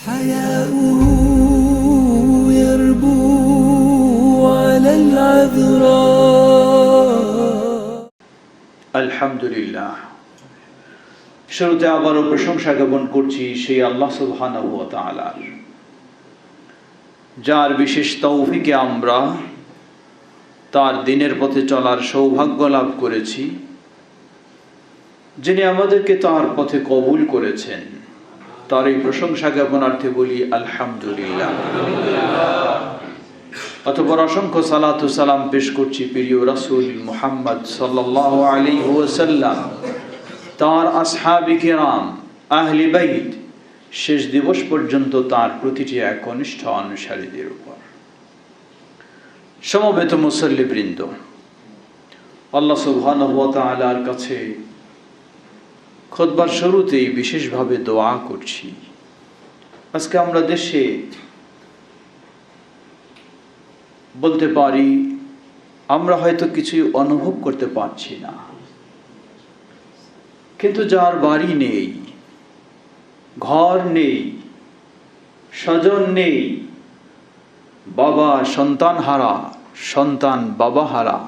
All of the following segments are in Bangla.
حياؤه يربو على العذراء আলহামদুলিল্লাহ। শুরুতে আবারও প্রশংসা জ্ঞাপন করছি সেই আল্লাহ সুবহানাহু ওয়া তাআলার, যার বিশেষ তৌফিকে আমরা তার দিনের পথে চলার সৌভাগ্য লাভ করেছি, যিনি আমাদেরকে তার পথে কবুল করেছেন। তার এই প্রশংসা জ্ঞাপনার্থে বলি আলহামদুলিল্লাহ। অতঃপর অসংখ্য সালাতু সালাম পেশ করছি প্রিয় রাসূল মুহাম্মদ সাল্লাল্লাহু আলাইহি ওয়াসাল্লাম, তার আসহাবে কিরাম, আহলে বাইত, শেষ দিবস পর্যন্ত তার প্রতিটি একনিষ্ঠ অনুসারীদের উপর। সমবেত মুসল্লিবৃন্দ, আল্লাহ সুবহানাহু ওয়া তাআলার কাছে খুতবার শুরুতেই বিশেষভাবে দোয়া করছি। আজকে আমরা দেশে বলতে পারি আমরা হয়তো কিছুই অনুভব করতে পারছি না, কিন্তু যার বাড়ি নেই, ঘর নেই, স্বজন নেই, বাবা সন্তান হারা, সন্তান বাবা হারা,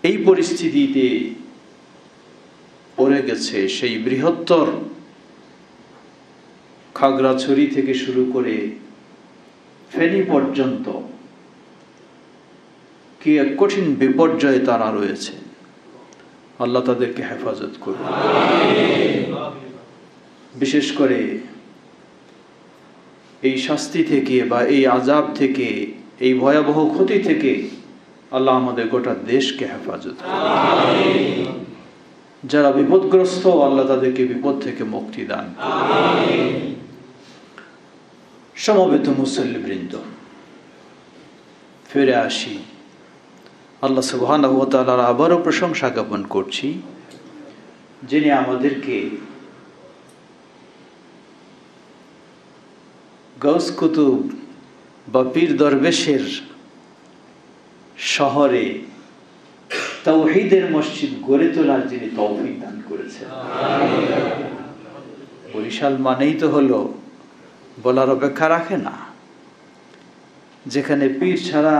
এই পরিস্থিতিতে পড়ে গেছে সেই বৃহত্তর খাগড়াছড়ি থেকে শুরু করে ফেনী পর্যন্ত কি এক কঠিন বিপর্যয়ে তারা রয়েছে। আল্লাহ তাদেরকে হেফাজত করুন। বিশেষ করে এই শাস্তি থেকে বা এই আযাব থেকে, এই ভয়াবহ ক্ষতি থেকে আল্লাহ আমাদের গোটা দেশকে হেফাজত করুন। যারা বিপদগ্রস্ত, আল্লাহ তাদেরকে বিপদ থেকে মুক্তি দান। সমবেত মুসল্লিবৃন্দ, ফিরে আসি। আল্লাহ সুবহানাহু ওয়া তাআলার আবারও প্রশংসা জ্ঞাপন করছি, যিনি আমাদেরকে গাউস কুতুব বা পীর দরবেশের শহরে তাওহীদের মসজিদ গড়ে তোলার যিনি তৌফিক দান করেছেন। বরিশাল মানেই তো হলো বলার অপেক্ষা রাখে না, যেখানে পীর ছাড়া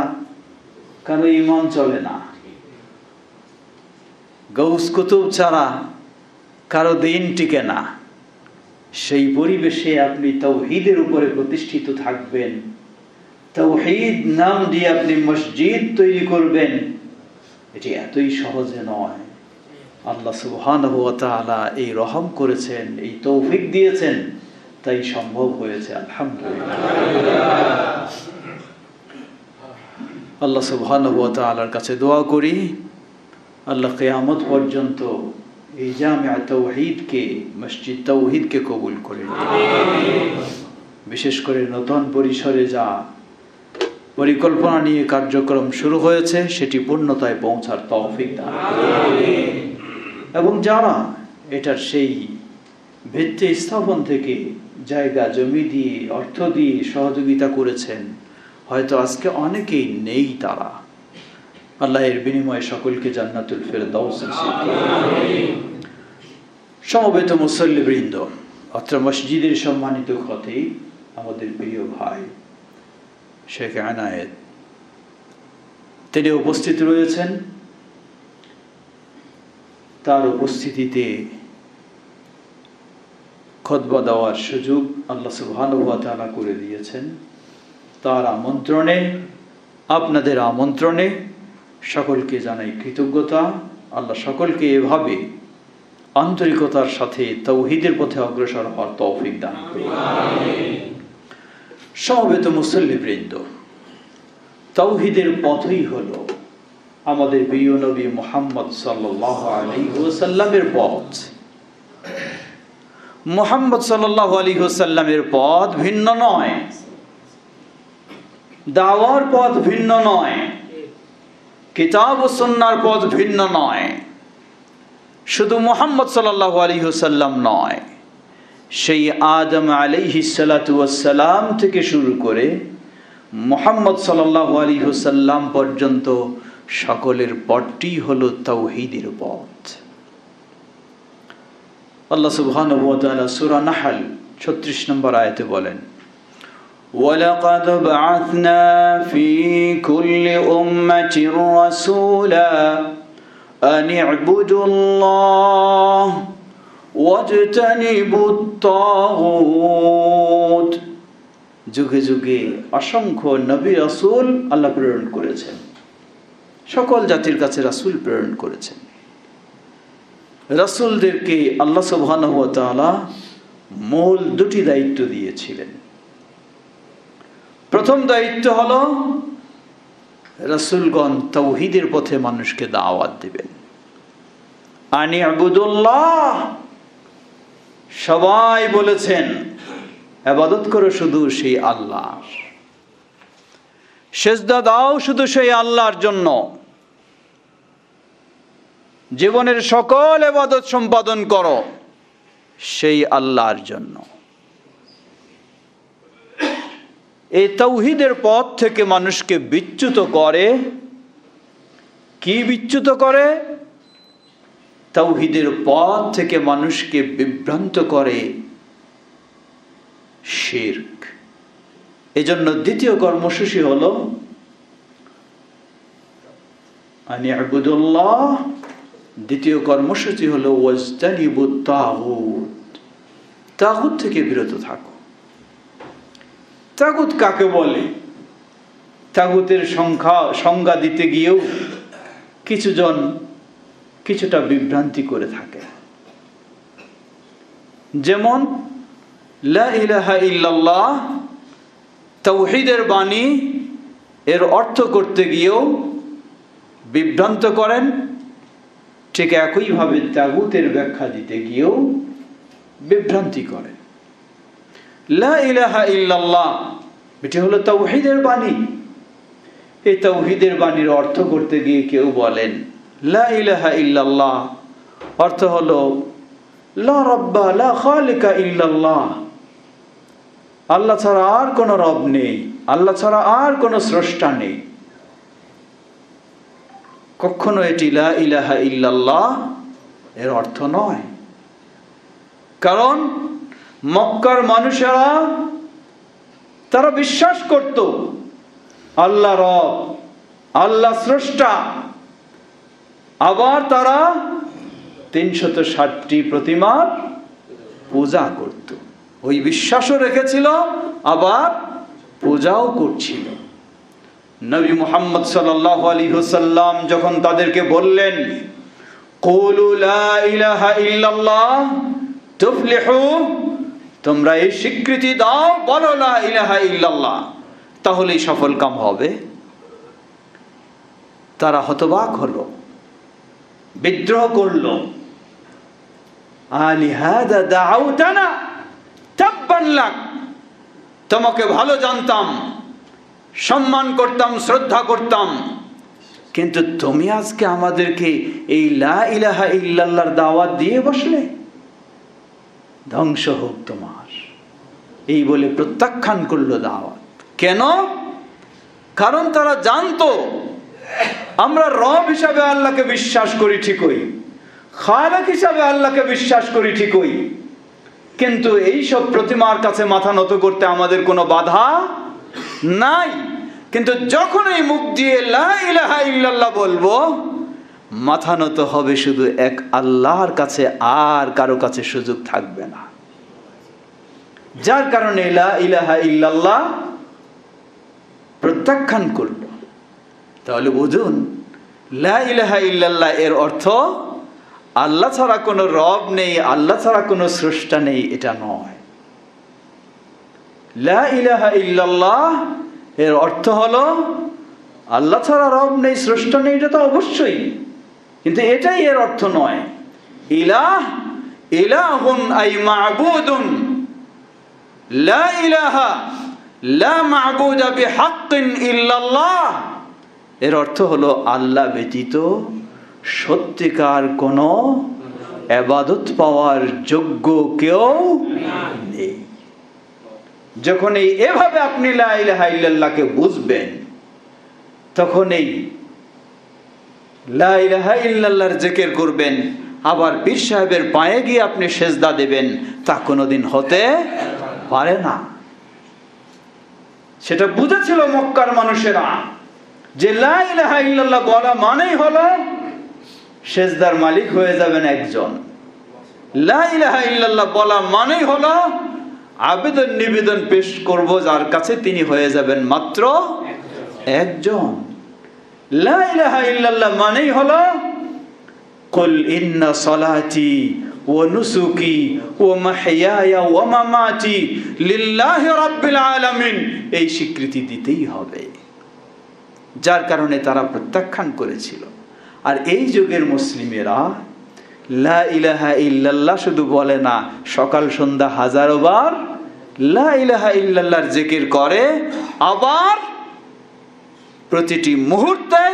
কারো ঈমান চলে না, গাউস কুতুব ছাড়া কারো দিন টিকে না। সেই পরিবেশে আপনি তাওহীদের উপরে প্রতিষ্ঠিত থাকবেন, তাওহীদ নাম দিয়ে আপনি মসজিদ তৈরি করবেন, এটি এতই সহজে নয়। আল্লাহ সুবহানাহু ওয়া তাআলা এই রহম করেছেন, এই তৌফিক দিয়েছেন, তাই সম্ভব হয়েছে। আলহামদুলিল্লাহ। আল্লাহ সুবহানাহু ওয়া তাআলার কাছে দোয়া করি, আল্লাহ কিয়ামত পর্যন্ত এই জামিয়া তাওহীদকে, মসজিদ তাওহীদকে কবুল করে নিন। বিশেষ করে নতুন পরিসরে যা পরিকল্পনা নিয়ে কার্যক্রম শুরু হয়েছে, সেটি পূর্ণতায় পৌঁছার তৌফিক দান করুন। এবং যারা এটার সেই ভিত্তি স্থাপন থেকে জায়গা জমি দিয়ে, অর্থ দিয়ে সহযোগিতা করেছেন, হয়তো আজকে অনেকেই নেই, তারা আল্লাহ এর বিনিময়ে সকলকে জান্নাতুল ফেরদাউস নসিব করুন। সমবেত মুসল্লিবৃন্দ, অত্র মসজিদের সম্মানিত খতিব আমাদের প্রিয় ভাই শেখ আনায়েত, তিনি উপস্থিত রয়েছেন। তার উপস্থিতিতে খুতবা দেওয়ার সুযোগ আল্লাহ সুবহানাহু ওয়া তাআলা করে দিয়েছেন। তার আমন্ত্রণে, আপনাদের আমন্ত্রণে সকলকে জানাই কৃতজ্ঞতা। আল্লাহ সকলকে এভাবে আন্তরিকতার সাথে তাওহীদের পথে অগ্রসর হওয়ার তৌফিক দান করুন। সমবেত মুসল্লিবৃন্দ, তাওহীদের পথই হলো আমাদের প্রিয় নবী মুহাম্মদ সাল্লাল্লাহু আলাইহি ওয়াসাল্লামের পথ। মুহাম্মদ সাল্লাল্লাহু আলাইহি ওয়াসাল্লামের পথ ভিন্ন নয়, দাওয়ার পথ ভিন্ন নয়, কিতাব ও সুন্নাহর পথ ভিন্ন নয়। শুধু মুহাম্মদ সাল্লাল্লাহু আলাইহি ওয়াসাল্লাম নয়, সেই আদম আলাইহিস সালাতু ওয়াস সালাম থেকে শুরু করে মুহাম্মদ সাল্লাল্লাহু আলাইহি ওয়াসাল্লাম পর্যন্ত সকলের পথটি হলো তাওহীদের পথ। আল্লাহ সুবহানাহু ওয়া তাআলা সূরা নাহল 36 নম্বর আয়াতে বলেন, ওয়ালাকাদ বা'আথনা ফি কুল্লি উম্মাতির রাসূলা আন ই'বুদুল্লাহ ওয়াজতানিবুত তাগুত। যুগে যুগে অসংখ্য নবী রাসূল আল্লাহ প্রেরণ করেছেন, সকল জাতির কাছে রাসূল প্রেরণ করেছেন। রাসূলদেরকে আল্লাহ সুবহানাহু ওয়া তাআলা মূল দুটি দায়িত্ব দিয়েছিলেন। প্রথম দায়িত্ব হলো রাসূলগণ তাওহীদের পথে মানুষকে দাওয়াত দিবেন। আনি আবুদুল্লাহ, সবাই বলেছেন ইবাদত করো শুধু সেই আল্লাহর, সিজদা দাও শুধু সেই আল্লাহর জন্য, জীবনের সকল ইবাদত সম্পাদন করো সেই আল্লাহর জন্য। এই তাওহীদের পথ থেকে মানুষকে বিচ্যুত করে। কি বিচ্যুত করে? তাওহীদের পথ থেকে মানুষকে বিভ্রান্ত করে শিরক। এজন্য দ্বিতীয় কর্মসূচি হলো আনি আবুদুল্লাহ, দ্বিতীয় কর্মসূচি হলো ওয়াজতানিবুত তাগুত, তাগুত থেকে বিরত থাকো। তাগুত কাকে বলে? তাগুতের সংজ্ঞা দিতে গিয়েও কিছুজন কিছুটা বিভ্রান্তি করে থাকে। যেমন লা ইলাহা ইল্লাল্লাহ, তাওহীদের বাণী, এর অর্থ করতে গিয়েও বিভ্রান্ত করেন। ঠিক একইভাবে তাগুতের ব্যাখ্যা দিতে গিয়েও বিভ্রান্তি করেন। লা ইলাহা ইল্লাল্লাহ এটি হলো তাওহীদের বাণী। এই তাওহীদের বাণীর অর্থ করতে গিয়ে কেউ বলেন লা ইলাহা ইল্লাল্লাহ অর্থ হলো লা রাব্বা লা খালিকা ইল্লাল্লাহ, আল্লাহ ছাড়া আর কোনো রব নেই, আল্লাহ ছাড়া আর কোনো স্রষ্টা নেই। কখনো এটি লা ইলাহা ইল্লাল্লাহ এর অর্থ নয়। কারণ মক্কার মানুষেরা তারা বিশ্বাস করত আল্লাহ রব, আল্লাহ স্রষ্টা। আবার তারা 360টি প্রতিমার পূজা করত। ওই বিশ্বাসও রেখেছিল, আবার পূজাও করছিল। নবী মুহাম্মদ সাল্লাল্লাহু আলাইহি ওয়াসাল্লাম যখন তাদেরকে বললেন কুলু লা ইলাহা ইল্লাল্লাহ তুফলিহু, তোমরা এই স্বীকৃতি দাও, বলো লা ইলাহা ইল্লাল্লাহ, তাহলেই সফল কাম হবে। তারা হতবাক হলো, বিদ্রোহ করলো। আলিহাদা দাউতানা তাব্বান লাক, তোমাকে ভালো জানতাম, সম্মান করতাম, শ্রদ্ধা করতাম, কিন্তু তুমি আজকে আমাদেরকে এই লা ইলাহা ইল্লাল্লাহর দাওয়াত দিয়ে বসলে, ধ্বংস হোক তোমার। এই বলে প্রত্যাখ্যান করলো দাওয়াত। কেন? কারণ তারা জানতো আমরা রব হিসাবে আল্লাহকে বিশ্বাস করি ঠিকই, খালেক হিসাবে আল্লাহকে বিশ্বাস করি ঠিকই, কিন্তু এইসব প্রতিমার কাছে মাথা নত করতে আমাদের কোনো বাধা নাই। কিন্তু যখন এই মুখ দিয়ে লা ইলাহা ইল্লাল্লাহ বলবো, মাথা নত হবে শুধু এক আল্লাহর কাছে, আর কারো কাছে সুযোগ থাকবে না। যার কারণে লা ইলাহা ইল্লাল্লাহ প্রত্যাখ্যান করলো। তাহলে বুঝুন, লা ইলাহা ইল্লাল্লাহ এর অর্থ আল্লাহ ছাড়া কোনো রব নেই, আল্লাহ ছাড়া কোনো স্রষ্টা নেই, এটা নয়। লা ইলাহা ইল্লাল্লাহ এর অর্থ হলো আল্লাহ ছাড়া রব নেই, স্রষ্টা নেই, এটা তো অবশ্যই, কিন্তু এটাই এর অর্থ নয়। ইলাহ ইলাহুন আই মা'বুদুন, লা ইলাহা লা মা'বুদা বিহাক্কিন ইল্লাল্লাহ এর অর্থ হলো আল্লাহ ব্যতীত সত্যিকার কোনো ইবাদত পাওয়ার যোগ্য কেউ নেই। যখন এভাবে আপনি লা ইলাহা ইল্লাল্লাহকে বুঝবেন, তখন এই লা ইলাহা ইল্লাল্লাহর জিকির করবেন, আবার পীর সাহেবের পায়ে গিয়ে আপনি সেজদা দেবেন, তা কোনোদিন হতে পারে না। সেটা বুঝেছিল মক্কার মানুষেরা যে লা ইলাহা ইল্লাল্লাহ বলা মানেই হলো সেজদার মালিক হয়ে যাবেন একজন। লা ইলাহা ইল্লাল্লাহ বলা মানেই হলো আবেদন নিবেদন পেশ করব যার কাছে, তিনি হয়ে যাবেন মাত্র একজন। লা ইলাহা ইল্লাল্লাহ মানেই হলো কুল ইন্না সলাতি ওয়া নুসুকি ওয়া মাহইয়ায়া ওয়া মামাতি লিল্লাহি রাব্বিল আলামিন, এই স্বীকৃতি দিতেই হবে, যার কারণে তারা প্রত্যাখ্যান করেছিল। আর এই যুগের মুসলিমেরা লা ইলাহা ইল্লাল্লাহ শুধু বলে না, সকাল সন্ধ্যা হাজারো বার লা ইলাহা ইল্লাল্লাহর জিকির করে, আবার প্রতিটি মুহূর্তে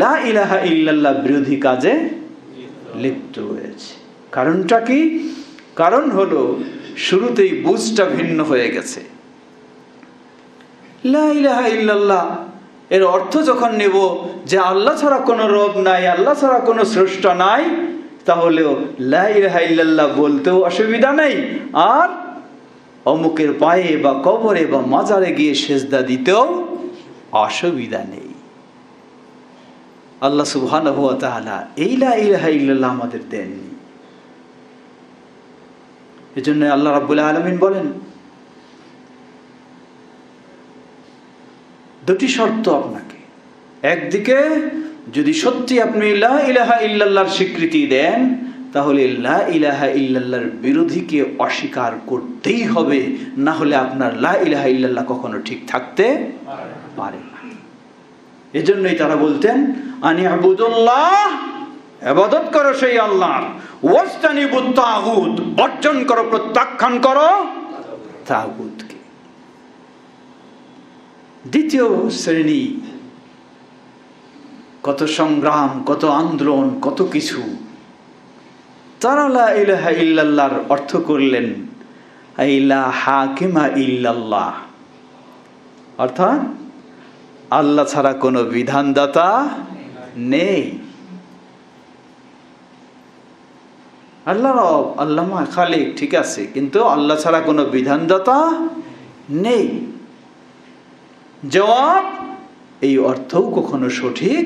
লা ইলাহা ইল্লাল্লাহ বিরোধী কাজে লিপ্ত রয়েছে। কারণটা কি? কারণ হলো শুরুতেই বুঝটা ভিন্ন হয়ে গেছে। লা ইলাহা ইল্লাল্লাহ এর অর্থ যখন নেব যে আল্লাহ ছাড়া কোনো রব নাই, আল্লাহ ছাড়া কোনো স্রষ্টা নাই, তাহলেও লা ইলাহা ইল্লাল্লাহ বলতেও অসুবিধা নেই, আর অমুকের পায়ে বা কবরে বা মাজারে গিয়ে সেজদা দিতেও অসুবিধা নেই। আল্লাহ সুবহানাহু ওয়া তাআলা এই লা ইলাহা ইল্লাল্লাহ আমাদের দেননি। এজন্য আল্লাহ রাব্বুল আলামিন বলেন, দুটি শর্ত আপনাকে। একদিকে যদি সত্যি আপনি লা ইলাহা ইল্লাল্লাহর স্বীকৃতি দেন, তাহলে লা ইলাহা ইল্লাল্লাহর বিরোধীকে অস্বীকার করতেই হবে, না হলে আপনার লা ইলাহা ইল্লাল্লাহ কখনো ঠিক থাকতে পারে না। এজন্যই তারা বলতেন আনি আবুদুল্লাহ, ইবাদত করো সেই আল্লাহর, ওয়াজতানিবুত তাগুত, বর্জন করো, প্রত্যাখ্যান করো তাগুতকে। দ্বিতীয় শ্রেণী, কত সংগ্রাম, কত আন্দোলন, কত কিছু, তারা লা ইলাহা ইল্লাল্লাহর অর্থ করলেন লা হাকিমা ইল্লাল্লাহ, অর্থাৎ আল্লাহ ছাড়া কোনো বিধানদাতা নেই। আল্লাহ রব, আল্লাহ খালিক, ঠিক আছে, কিন্তু আল্লাহ ছাড়া কোনো বিধানদাতা নেই। জবাব, এই অর্থও কখনো সঠিক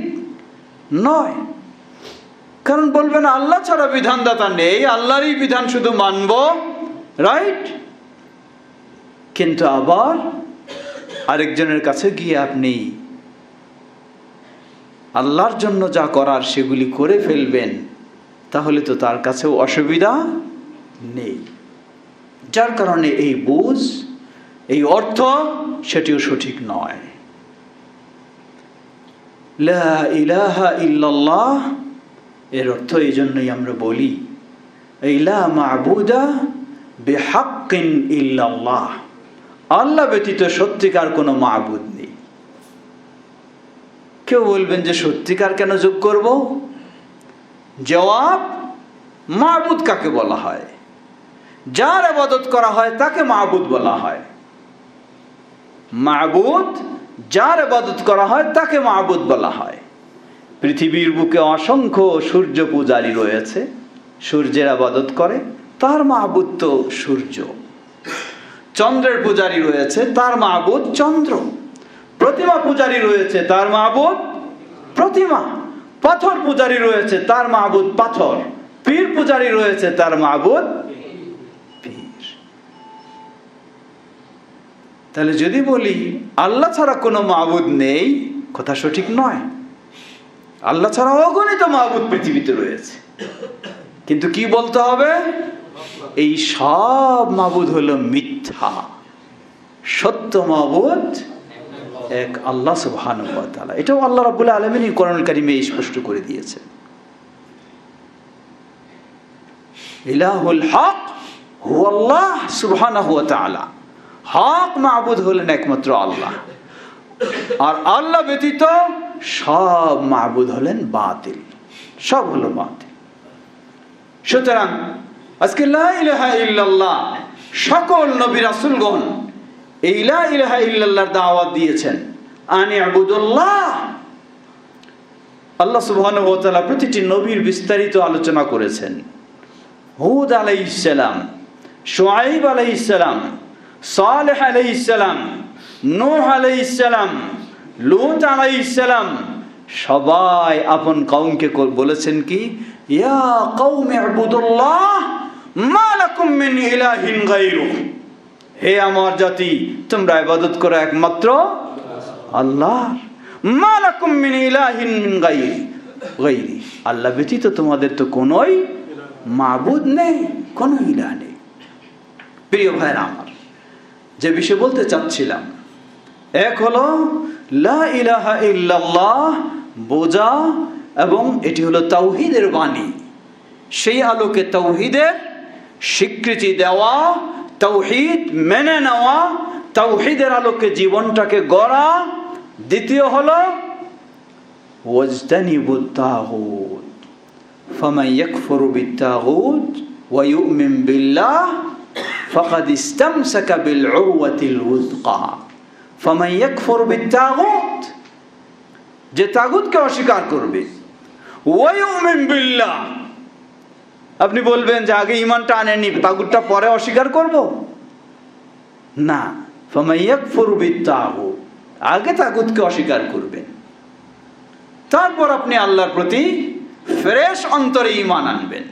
নয়। কারণ বলবেন আল্লাহ ছাড়া বিধানদাতা নেই, আল্লাহরই বিধান শুধু মানব, রাইট? কিন্তু আবার আরেকজনের কাছে গিয়ে আপনি আল্লাহর জন্য যা করার সেগুলি করে ফেলবেন, তাহলে তো তার কাছেও অসুবিধা নেই। যার কারণে এই বুঝ, এই অর্থ, সেটিও সঠিক নয়। লা ইলাহা ইল্লাল্লাহ এর অর্থ এই জন্যই আমরা বলি লা মা'বুদা বিহাক্কিন ইল্লাল্লাহ, আল্লাহ ব্যতীত সত্যিকার কোনো মা'বুদ নেই। কেউ বলবেন যে সত্যিকার কেন যোগ করব? জবাব, মা'বুদ কাকে বলা হয়? যার ইবাদত করা হয় তাকে মা'বুদ বলা হয়। মা'বুদ, যার ইবাদত করা হয় তাকে মা'বুদ বলা হয়। পৃথিবীর বুকে অসংখ্য সূর্য পূজারী রয়েছে, সূর্যের ইবাদত করে, তার মা'বুদ তো সূর্য। চন্দ্রের পূজারী রয়েছে, তার মা'বুদ চন্দ্র। প্রতিমা পূজারী রয়েছে, তার মা'বুদ প্রতিমা। পাথর পূজারী রয়েছে, তার মা'বুদ পাথর। পীর পূজারী রয়েছে, তার মা'বুদ পীর। তাহলে যদি বলি আল্লাহ ছাড়া কোনো মা'বুদ নেই, কথা সঠিক নয়। আল্লাহ ছাড়া অগণিত মা'বুদ পৃথিবীতে রয়েছে, কিন্তু কি বলতে হবে? এই সব মা'বুদ হলো মিথ্যা, সত্য মা'বুদ এক আল্লাহ সুবহানাহু ওয়া তাআলা। এটাও আল্লাহ রাব্বুল আলামিন কোরআনুল কারীমে স্পষ্ট করে দিয়েছে। ইলাহুল হক হুয়াল্লাহ সুবহানাহু ওয়া তাআলা, হক মা'বুদ হলেন একমাত্র আল্লাহ, আর আল্লাহ ব্যতীত সব মা'বুদ হলেন বাতিল, সব হলো বাতিল। সুতরাং আজকে লা ইলাহা ইল্লাল্লাহ সকল নবী রাসূলগণ এই লা ইলাহা ইল্লাল্লাহর দাওয়াত দিয়েছেন। আনি আবুদুল্লাহ, আল্লাহ সুবহানাহু ওয়া তাআলা প্রতিটি নবীর বিস্তারিত আলোচনা করেছেন। হুদ আলাইহিস সালাম, শুআইব আলাইহিস সালাম, সালেহ আলাইহিস সালাম, নূহ আলাইহিস সালাম, লূত আলাইহিস সালাম সবাই আপন কওমকে বলেছেন কি, ইয়া কওমি ইবুদুল্লাহ মা লাকুম মিন ইলাহিন গায়রুহু, হে আমার জাতি তোমরা ইবাদত করো একমাত্র আল্লাহর, মা লাকুম মিন ইলাহিন মিন গায়রি, আল্লাহ ব্যতীত তোমাদের তো কোনোই মাবুদ নেই, কোনো ইলাহ নেই। প্রিয় ভাইরা আমার, যে বিষয় বলতে চাচ্ছিলাম, এক হলো লা ইলাহা ইল্লাল্লাহ বোঝা, এবং এটি হলো তাওহীদের বাণী। সেই আলোকে তাওহীদের স্বীকৃতি দেওয়া, তাওহীদ মেনে নেওয়া, তাওহীদের আলোকে জীবনটাকে গড়া। দ্বিতীয় হলো ওয়াজতানিবুত তাগুত, ফামান ইয়াকফুরু বিত-তাগুত ওয়া ইউমিন বিল্লাহ ফাকাদ ইসতামসাকা বিল উরওয়াতিল উযকা। ফামান ইয়াকফুরু বিত-তাগুত, যে তাগুতকে অস্বীকার করবে, ওয়া ইউমিন বিল্লাহ, আপনি বলবেন যে আগে ঈমানটা আনেননি, তাগুতটা পরে অস্বীকার করব না। ফামান ইয়াকফুরু বিত-তাগুত, আগে তাগুতকে অস্বীকার করবেন, তারপর আপনি আল্লাহর প্রতি ফ্রেশ অন্তরে ঈমান আনবেন।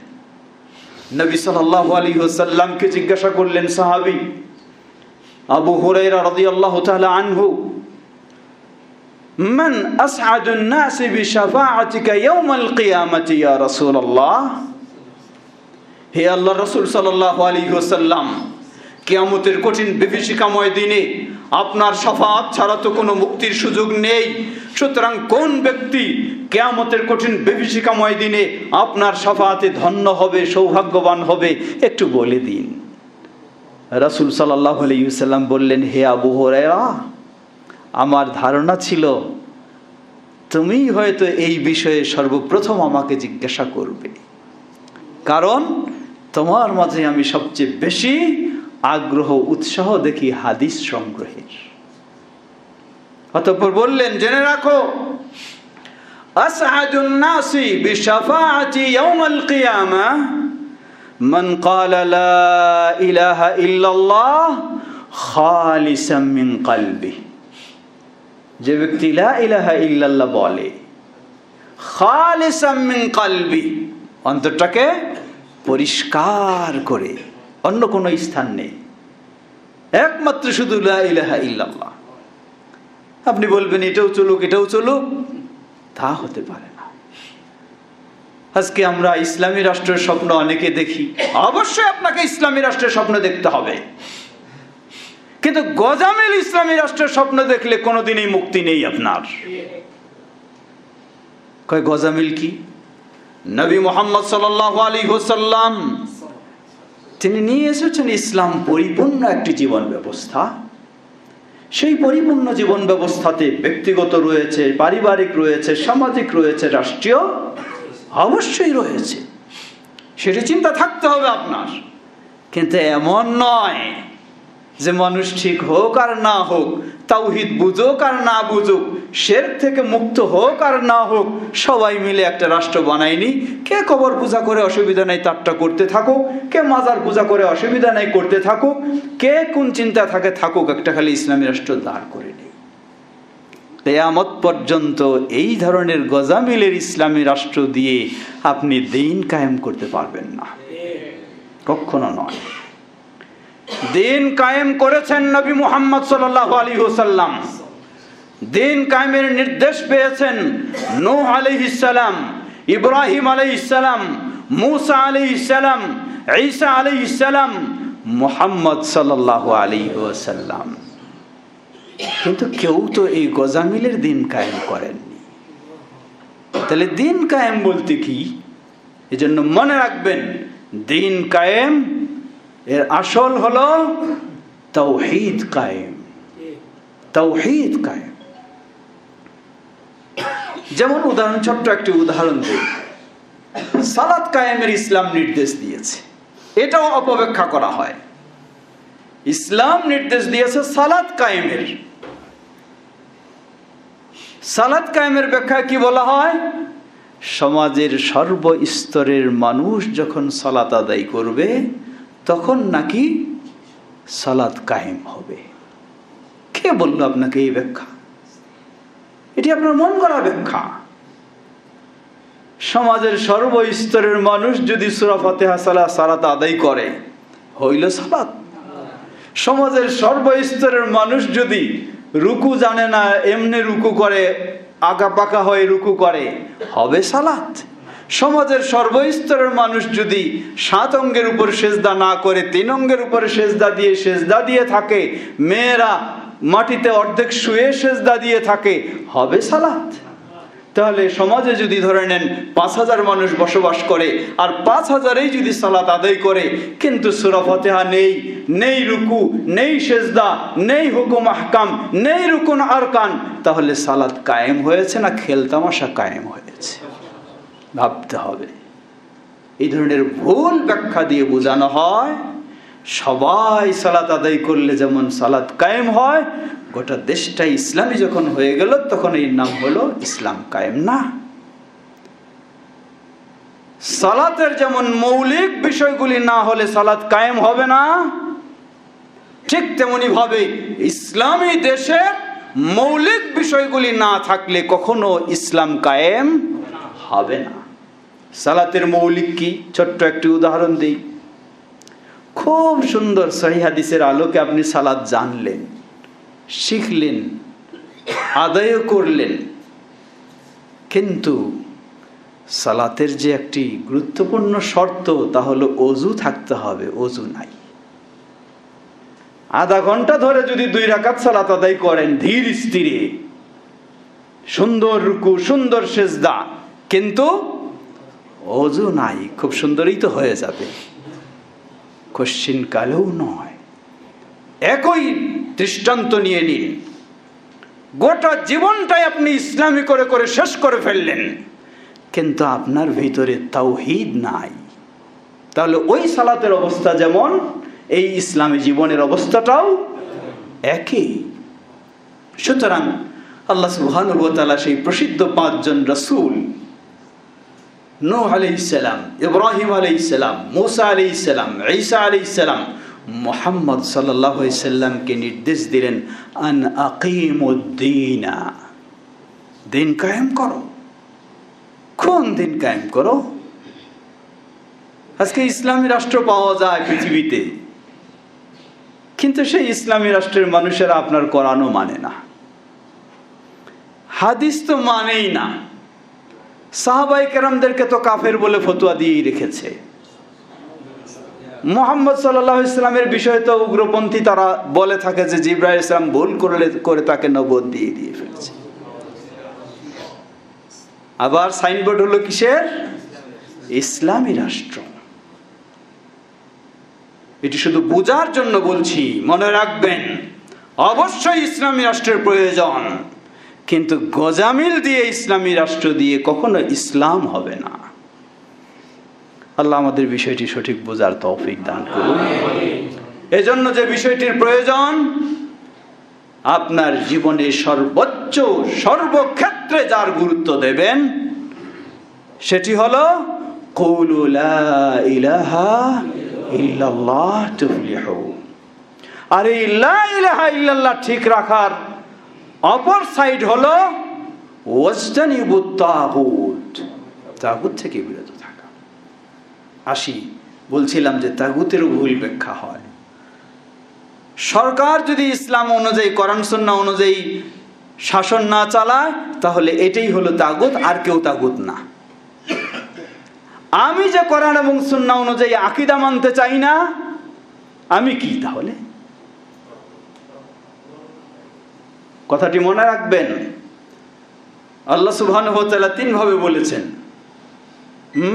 নবী সাল্লাল্লাহু আলাইহি ওয়াসাল্লামকে জিজ্ঞাসা করলেন সাহাবী আবু হুরায়রা রাদিয়াল্লাহু তাআলা আনহু, মান আসআদুন নাসি বিশাফাআতিকা ইয়াউমাল কিয়ামাতি ইয়া রাসূলুল্লাহ, হে আল্লাহর রাসূল সাল্লাল্লাহু আলাইহি ওয়াসাল্লাম, কিয়ামতের কঠিন বিভীষিকাময় দিনে আপনার শাফাআত ছাড়া তো কোনো মুক্তির সুযোগ নেই, সুতরাং কোন ব্যক্তি কিয়ামতের কঠিন বিভীষিকাময় দিনে আপনার শাফাআতে ধন্য হবে, সৌভাগ্যবান হবে, একটু বলে দিন। রাসূল সাল্লাল্লাহু আলাইহি ওয়াসাল্লাম বললেন, হে আবু হুরায়রা, আমার ধারণা ছিল তুমি হয়তো এই বিষয়ে সর্বপ্রথম আমাকে জিজ্ঞাসা করবে, কারণ তোমার মাঝে আমি সবচেয়ে বেশি আগ্রহ উৎসাহ দেখি হাদিস সংগ্রহের। অতঃপর বললেন, জেনে রাখো, আসআদুন নাসি বিশাফাআতি ইয়াউমাল কিয়ামাহ মান ক্বালা লা ইলাহা ইল্লাল্লাহ খালিসাম মিন কলবিহি, যে ব্যক্তি লা ইলাহা ইল্লাল্লাহ বলে খালিসাম মিন কলবিহি, অন্তরটাকে পরিষ্কার করে, অন্য কোনো স্থান নেই, একমাত্র শুধু লা ইলাহা ইল্লাল্লাহ। আপনি বলবেন এটাও চলুক এটাও চলুক, তা হতে পারে না। আজকে আমরা ইসলামী রাষ্ট্রের স্বপ্ন অনেকে দেখি, অবশ্যই আপনাকে ইসলামী রাষ্ট্রের স্বপ্ন দেখতে হবে, কিন্তু গজামিল ইসলামী রাষ্ট্রের স্বপ্ন দেখলে কোনোদিনই মুক্তি নেই আপনার। কয় গজামিল কি? নবী মুহাম্মদ সাল্লাল্লাহু আলাইহি ওয়াসাল্লাম তিনি নিয়ে এসেছেন ইসলাম পরিপূর্ণ একটি জীবন ব্যবস্থা। সেই পরিপূর্ণ জীবন ব্যবস্থাতে ব্যক্তিগত রয়েছে, পারিবারিক রয়েছে, সামাজিক রয়েছে, রাষ্ট্রীয় অবশ্যই রয়েছে, সেটি চিন্তা থাকতে হবে আপনার। কিন্তু এমন নয় যে মানুষ ঠিক হোক আর না হোক, তাওহীদ বুঝুক আর না বুঝুক, শিরক থেকে মুক্ত হোক আর না হোক, সবাই মিলে একটা রাষ্ট্র বানায়নি। কে কবর পূজা করে অসুবিধা নেই তারটা করতে থাকুক, কে মাজার পূজা করে অসুবিধা নেই করতে থাকুক, কে কোন চিন্তা থাকে থাকুক, একটা খালি ইসলামী রাষ্ট্র দাঁড় করে নেই। কিয়ামত পর্যন্ত এই ধরনের গজামিলের ইসলামী রাষ্ট্র দিয়ে আপনি দ্বীন কায়েম করতে পারবেন না, কখনো নয়। দ্বীন কায়েম করেছেন নবী মুহাম্মদ সাল্লাল্লাহু আলাইহি ওয়াসাল্লাম। দ্বীন কায়েমের নির্দেশ পেয়েছেন নূহ আলাইহিস সালাম, ইব্রাহিম আলাইহিস সালাম, মূসা আলাইহিস সালাম, ঈসা আলাইহিস সালাম, মুহাম্মদ সাল্লাল্লাহু আলাইহি ওয়াসাল্লাম। কিন্তু কেউ তো এই গজামিলের দ্বীন কায়েম করেননি। তাহলে দ্বীন কায়েম বলতে কি? এজন্য মনে রাখবেন, দ্বীন কায়েম এর আসল হলো তাওহীদ কায়েম। তাওহীদ কায়েম, যেমন উদাহরণ, ছোট্ট একটি উদাহরণ দিই। সালাত কায়েমের ইসলাম নির্দেশ দিয়েছে, এটাও অপব্যাখ্যা করা হয়। ইসলাম নির্দেশ দিয়েছে সালাত কায়েমের। সালাত কায়েমের ব্যাখ্যায় কি বলা হয়? সমাজের সর্বস্তরের মানুষ যখন সালাত আদায় করবে তখন নাকি সালাত কায়েম হবে। কে বলল আপনাকে এই ব্যাখ্যা? এটি আপনার মন গড়া ব্যাখ্যা। সমাজের সর্বস্তরের মানুষ যদি সূরা ফাতিহা সালাত আদায় করে, হইল সালাত। সমাজের সর্বস্তরের মানুষ যদি রুকু জানে না, এমনি রুকু করে, আগা পাকা হয়ে রুকু করে, হবে সালাত। সমাজের সর্বস্তরের মানুষ যদি 7 অঙ্গের উপর সেজদা না করে 3 অঙ্গের উপরে সেজদা দিয়ে থাকে, মেয়েরা মাটিতে অর্ধেক শুয়ে সেজদা দিয়ে থাকে, হবে সালাত। তাহলে সমাজে যদি ধরে নেন 5000 মানুষ বসবাস করে, আর 5000এই যদি সালাত আদায় করে, কিন্তু সূরা ফাতিহা নেই, নেই রুকু, নেই সেজদা, নেই হুকুম আহকাম, নেই রুকুন আরকান, তাহলে সালাত কায়েম হয়েছে না খেলতামাশা কায়েম হয়েছে? ভাবতে হবে। এই ধরনের ভুল ব্যাখ্যা দিয়ে বোঝানো হয় সবাই সালাত আদায় করলে যেমন সালাত কায়েম হয়, গোটা দেশটা ইসলামী যখন হয়ে গেল তখন এই নাম হলো ইসলাম কায়েম। না, সালাতের যেমন মৌলিক বিষয়গুলি না হলে সালাত কায়েম হবে না, ঠিক তেমনি ভাবে ইসলামী দেশের মৌলিক বিষয়গুলি না থাকলে কখনো ইসলাম কায়েম হবে না। সালাতের মৌলিক কি? ছোট্ট একটি উদাহরণ দিই। খুব সুন্দর সহিহ হাদিসের আলোকে আপনি সালাত জানলেন, শিখলেন, আদায় করলেন, কিন্তু সালাতের যে একটি গুরুত্বপূর্ণ শর্ত, তা হলো অজু থাকতে হবে। অজু নাই। আধা ঘন্টা ধরে যদি 2 রাকাত সালাত আদায় করেন ধীর স্থিরে, সুন্দর রুকু, সুন্দর সেজদা, কিন্তু অজু নাই, খুব সুন্দরই তো হয়ে যাবে, কশ্চিন কালেও নয়। একই দৃষ্টান্ত নিয়ে নিন, গোটা জীবনটাই আপনি ইসলামী করে করে শেষ করে ফেললেন, কিন্তু আপনার ভিতরে তাওহীদ নাই, তাহলে ওই সালাতের অবস্থা যেমন, এই ইসলামী জীবনের অবস্থাটাও একই। সুতরাং আল্লাহ সুবহানাহু ওয়া তাআলা সেই প্রসিদ্ধ 5 জন রাসূল, নূহ আলাইহিস সালাম, ইব্রাহিম আলাইহিস সালাম, মুসা আলাইহিস সালাম, ঈসা আলাইহিস সালাম, মুহাম্মদ সাল্লাল্লাহু আলাইহি সাল্লামকে নির্দেশ দিলেন, আন আকিমুদ্দিন, দিন কায়েম করো। কোন দিন কায়েম করো? আজকে ইসলামী রাষ্ট্র পাওয়া যায় পৃথিবীতে, কিন্তু সেই ইসলামী রাষ্ট্রের মানুষেরা আপনার কোরআনও মানে না, হাদিস তো মানেই না, সাহাবায়ে কেরামদেরকে তো কাফের বলে ফতোয়া দিয়েই রেখেছে। মুহাম্মদ সাল্লাল্লাহু আলাইহি সাল্লামের বিষয়ে তো উগ্রপন্থী তারা বলে থাকে যে জিবরাইল আলাইহিস সালাম ভুল করে তাকে নবুয়ত দিয়ে ফেলেছে। আবার সাইনবোর্ড হলো কিসের? ইসলামী রাষ্ট্র। এটি শুধু বোঝার জন্য বলছি, মনে রাখবেন অবশ্যই ইসলামী রাষ্ট্রের প্রয়োজন, কিন্তু গজামিল দিয়ে ইসলামী রাষ্ট্র দিয়ে কখনো ইসলাম হবে না। আল্লাহ আমাদের বিষয়টি সঠিক বোঝার তৌফিক দান করুন। এজন্য যে বিষয়টির প্রয়োজন, আপনার জীবনে সর্বোচ্চ সর্বক্ষেত্রে যার গুরুত্ব দেবেন সেটি হলো কুলু লা ইলাহা ইল্লাল্লাহ তুফলিহু। আর এই লা ইলাহা ইল্লাল্লাহ ঠিক রাখার অপর সাইড হলো ওয়াজতানিবুত তাগুত, তাগুত থেকে বিরত থাকা। বলছিলাম যে তাগুতেরও ভুল ব্যাখ্যা হয়। সরকার যদি ইসলাম অনুযায়ী, কোরআন সুন্নাহ অনুযায়ী শাসন না চালায়, তাহলে এটাই হলো তাগুত, আর কেউ তাগুত না। আমি যে কোরআন এবং সুন্নাহ অনুযায়ী আকীদা মানতে চাই না, আমি কি তাহলে? কথাটি মনে রাখবেন। আল্লাহ সুবহানাহু ওয়া তাআলা 3 ভাবে বলেছেন,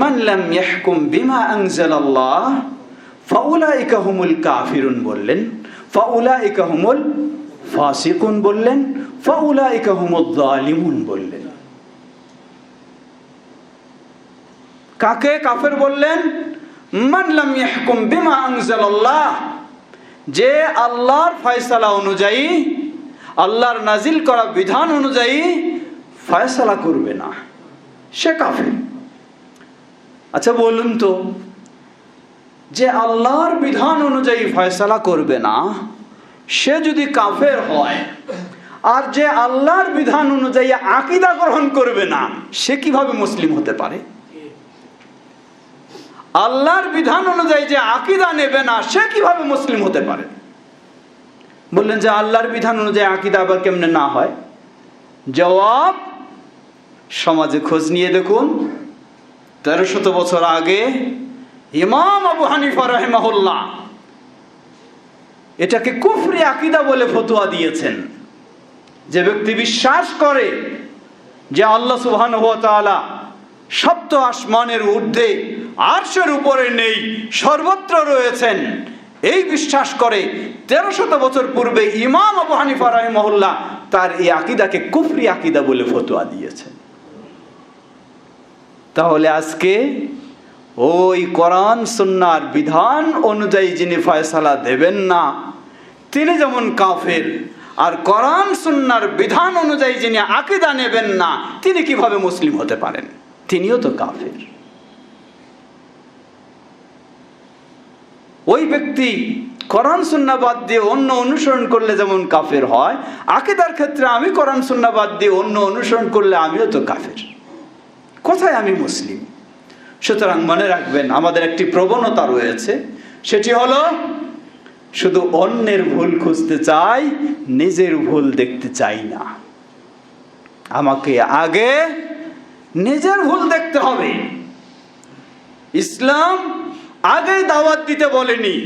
মান লাম ইয়াহকুম বিমা আনজালাল্লাহ ফাউলাইকা হুমুল কাফিরুন বললেন, ফাউলাইকা হুমুল ফাসিকুন বললেন, ফাউলাইকা হুমুয যালিমুন বললেন। কাকে কাফের বললেন? মান লাম ইয়াহকুম বিমা আনজালাল্লাহ, যে আল্লাহর ফয়সালা অনুযায়ী, আল্লাহর নাজিল করা বিধান অনুযায়ী ফয়সালা করবে না, সে কাফের। আচ্ছা বলুন তো, যে আল্লাহর বিধান অনুযায়ী ফয়সালা করবে না সে যদি কাফের হয়, আর যে আল্লাহর বিধান অনুযায়ী আকীদা গ্রহণ করবে না সে কিভাবে মুসলিম হতে পারে? আল্লাহর বিধান অনুযায়ী যে আকীদা নেবে না সে কিভাবে মুসলিম হতে পারে? বললেন যে আল্লাহর বিধান অনুযায়ী আকীদা আবার কেমনে না হয়? জবাব, সমাজে খোঁজ নিয়ে দেখুন, 1300 বছর আগে ইমাম আবু হানিফা রাহিমাহুল্লাহ এটাকে কুফরি আকীদা বলে ফতোয়া দিয়েছেন। যে ব্যক্তি বিশ্বাস করে যে আল্লাহ সুবহানাহু ওয়া তাআলা সপ্ত আসমানের ঊর্ধ্বে, আরশের উপরে নেই, সর্বত্র রয়েছেন, এই বিশ্বাস করে 1300 বছর পূর্বে ইমাম আবু হানিফা রাহিমাহুল্লাহ তার এই আকীদাকে কুফরি আকীদা বলে ফতোয়া দিয়েছেন। তাহলে আজকে ওই কোরআন সুন্নাহর বিধান অনুযায়ী যিনি ফয়সালা দেবেন না তিনি যেমন কাফের, আর কোরআন সুন্নাহর বিধান অনুযায়ী যিনি আকীদা নেবেন না তিনি কিভাবে মুসলিম হতে পারেন? তিনিও তো কাফের। ওই ব্যক্তি কোরআন সুন্নাহ বাদ দিয়ে অন্য অনুসরণ করলে যেমন কাফের হয়, আকীদার ক্ষেত্রে আমি কোরআন সুন্নাহ বাদ দিয়ে অন্য অনুসরণ করলে আমিও তো কাফের। কোথায় আমি মুসলিম? সুতরাং মনে রাখবেন, আমাদের একটি প্রবণতা রয়েছে, সেটি হলো শুধু অন্যের ভুল খুঁজতে চাই, নিজের ভুল দেখতে চাই না। আমাকে আগে নিজের ভুল দেখতে হবে। ইসলাম আগে দাওয়াত দিতে বলেনি,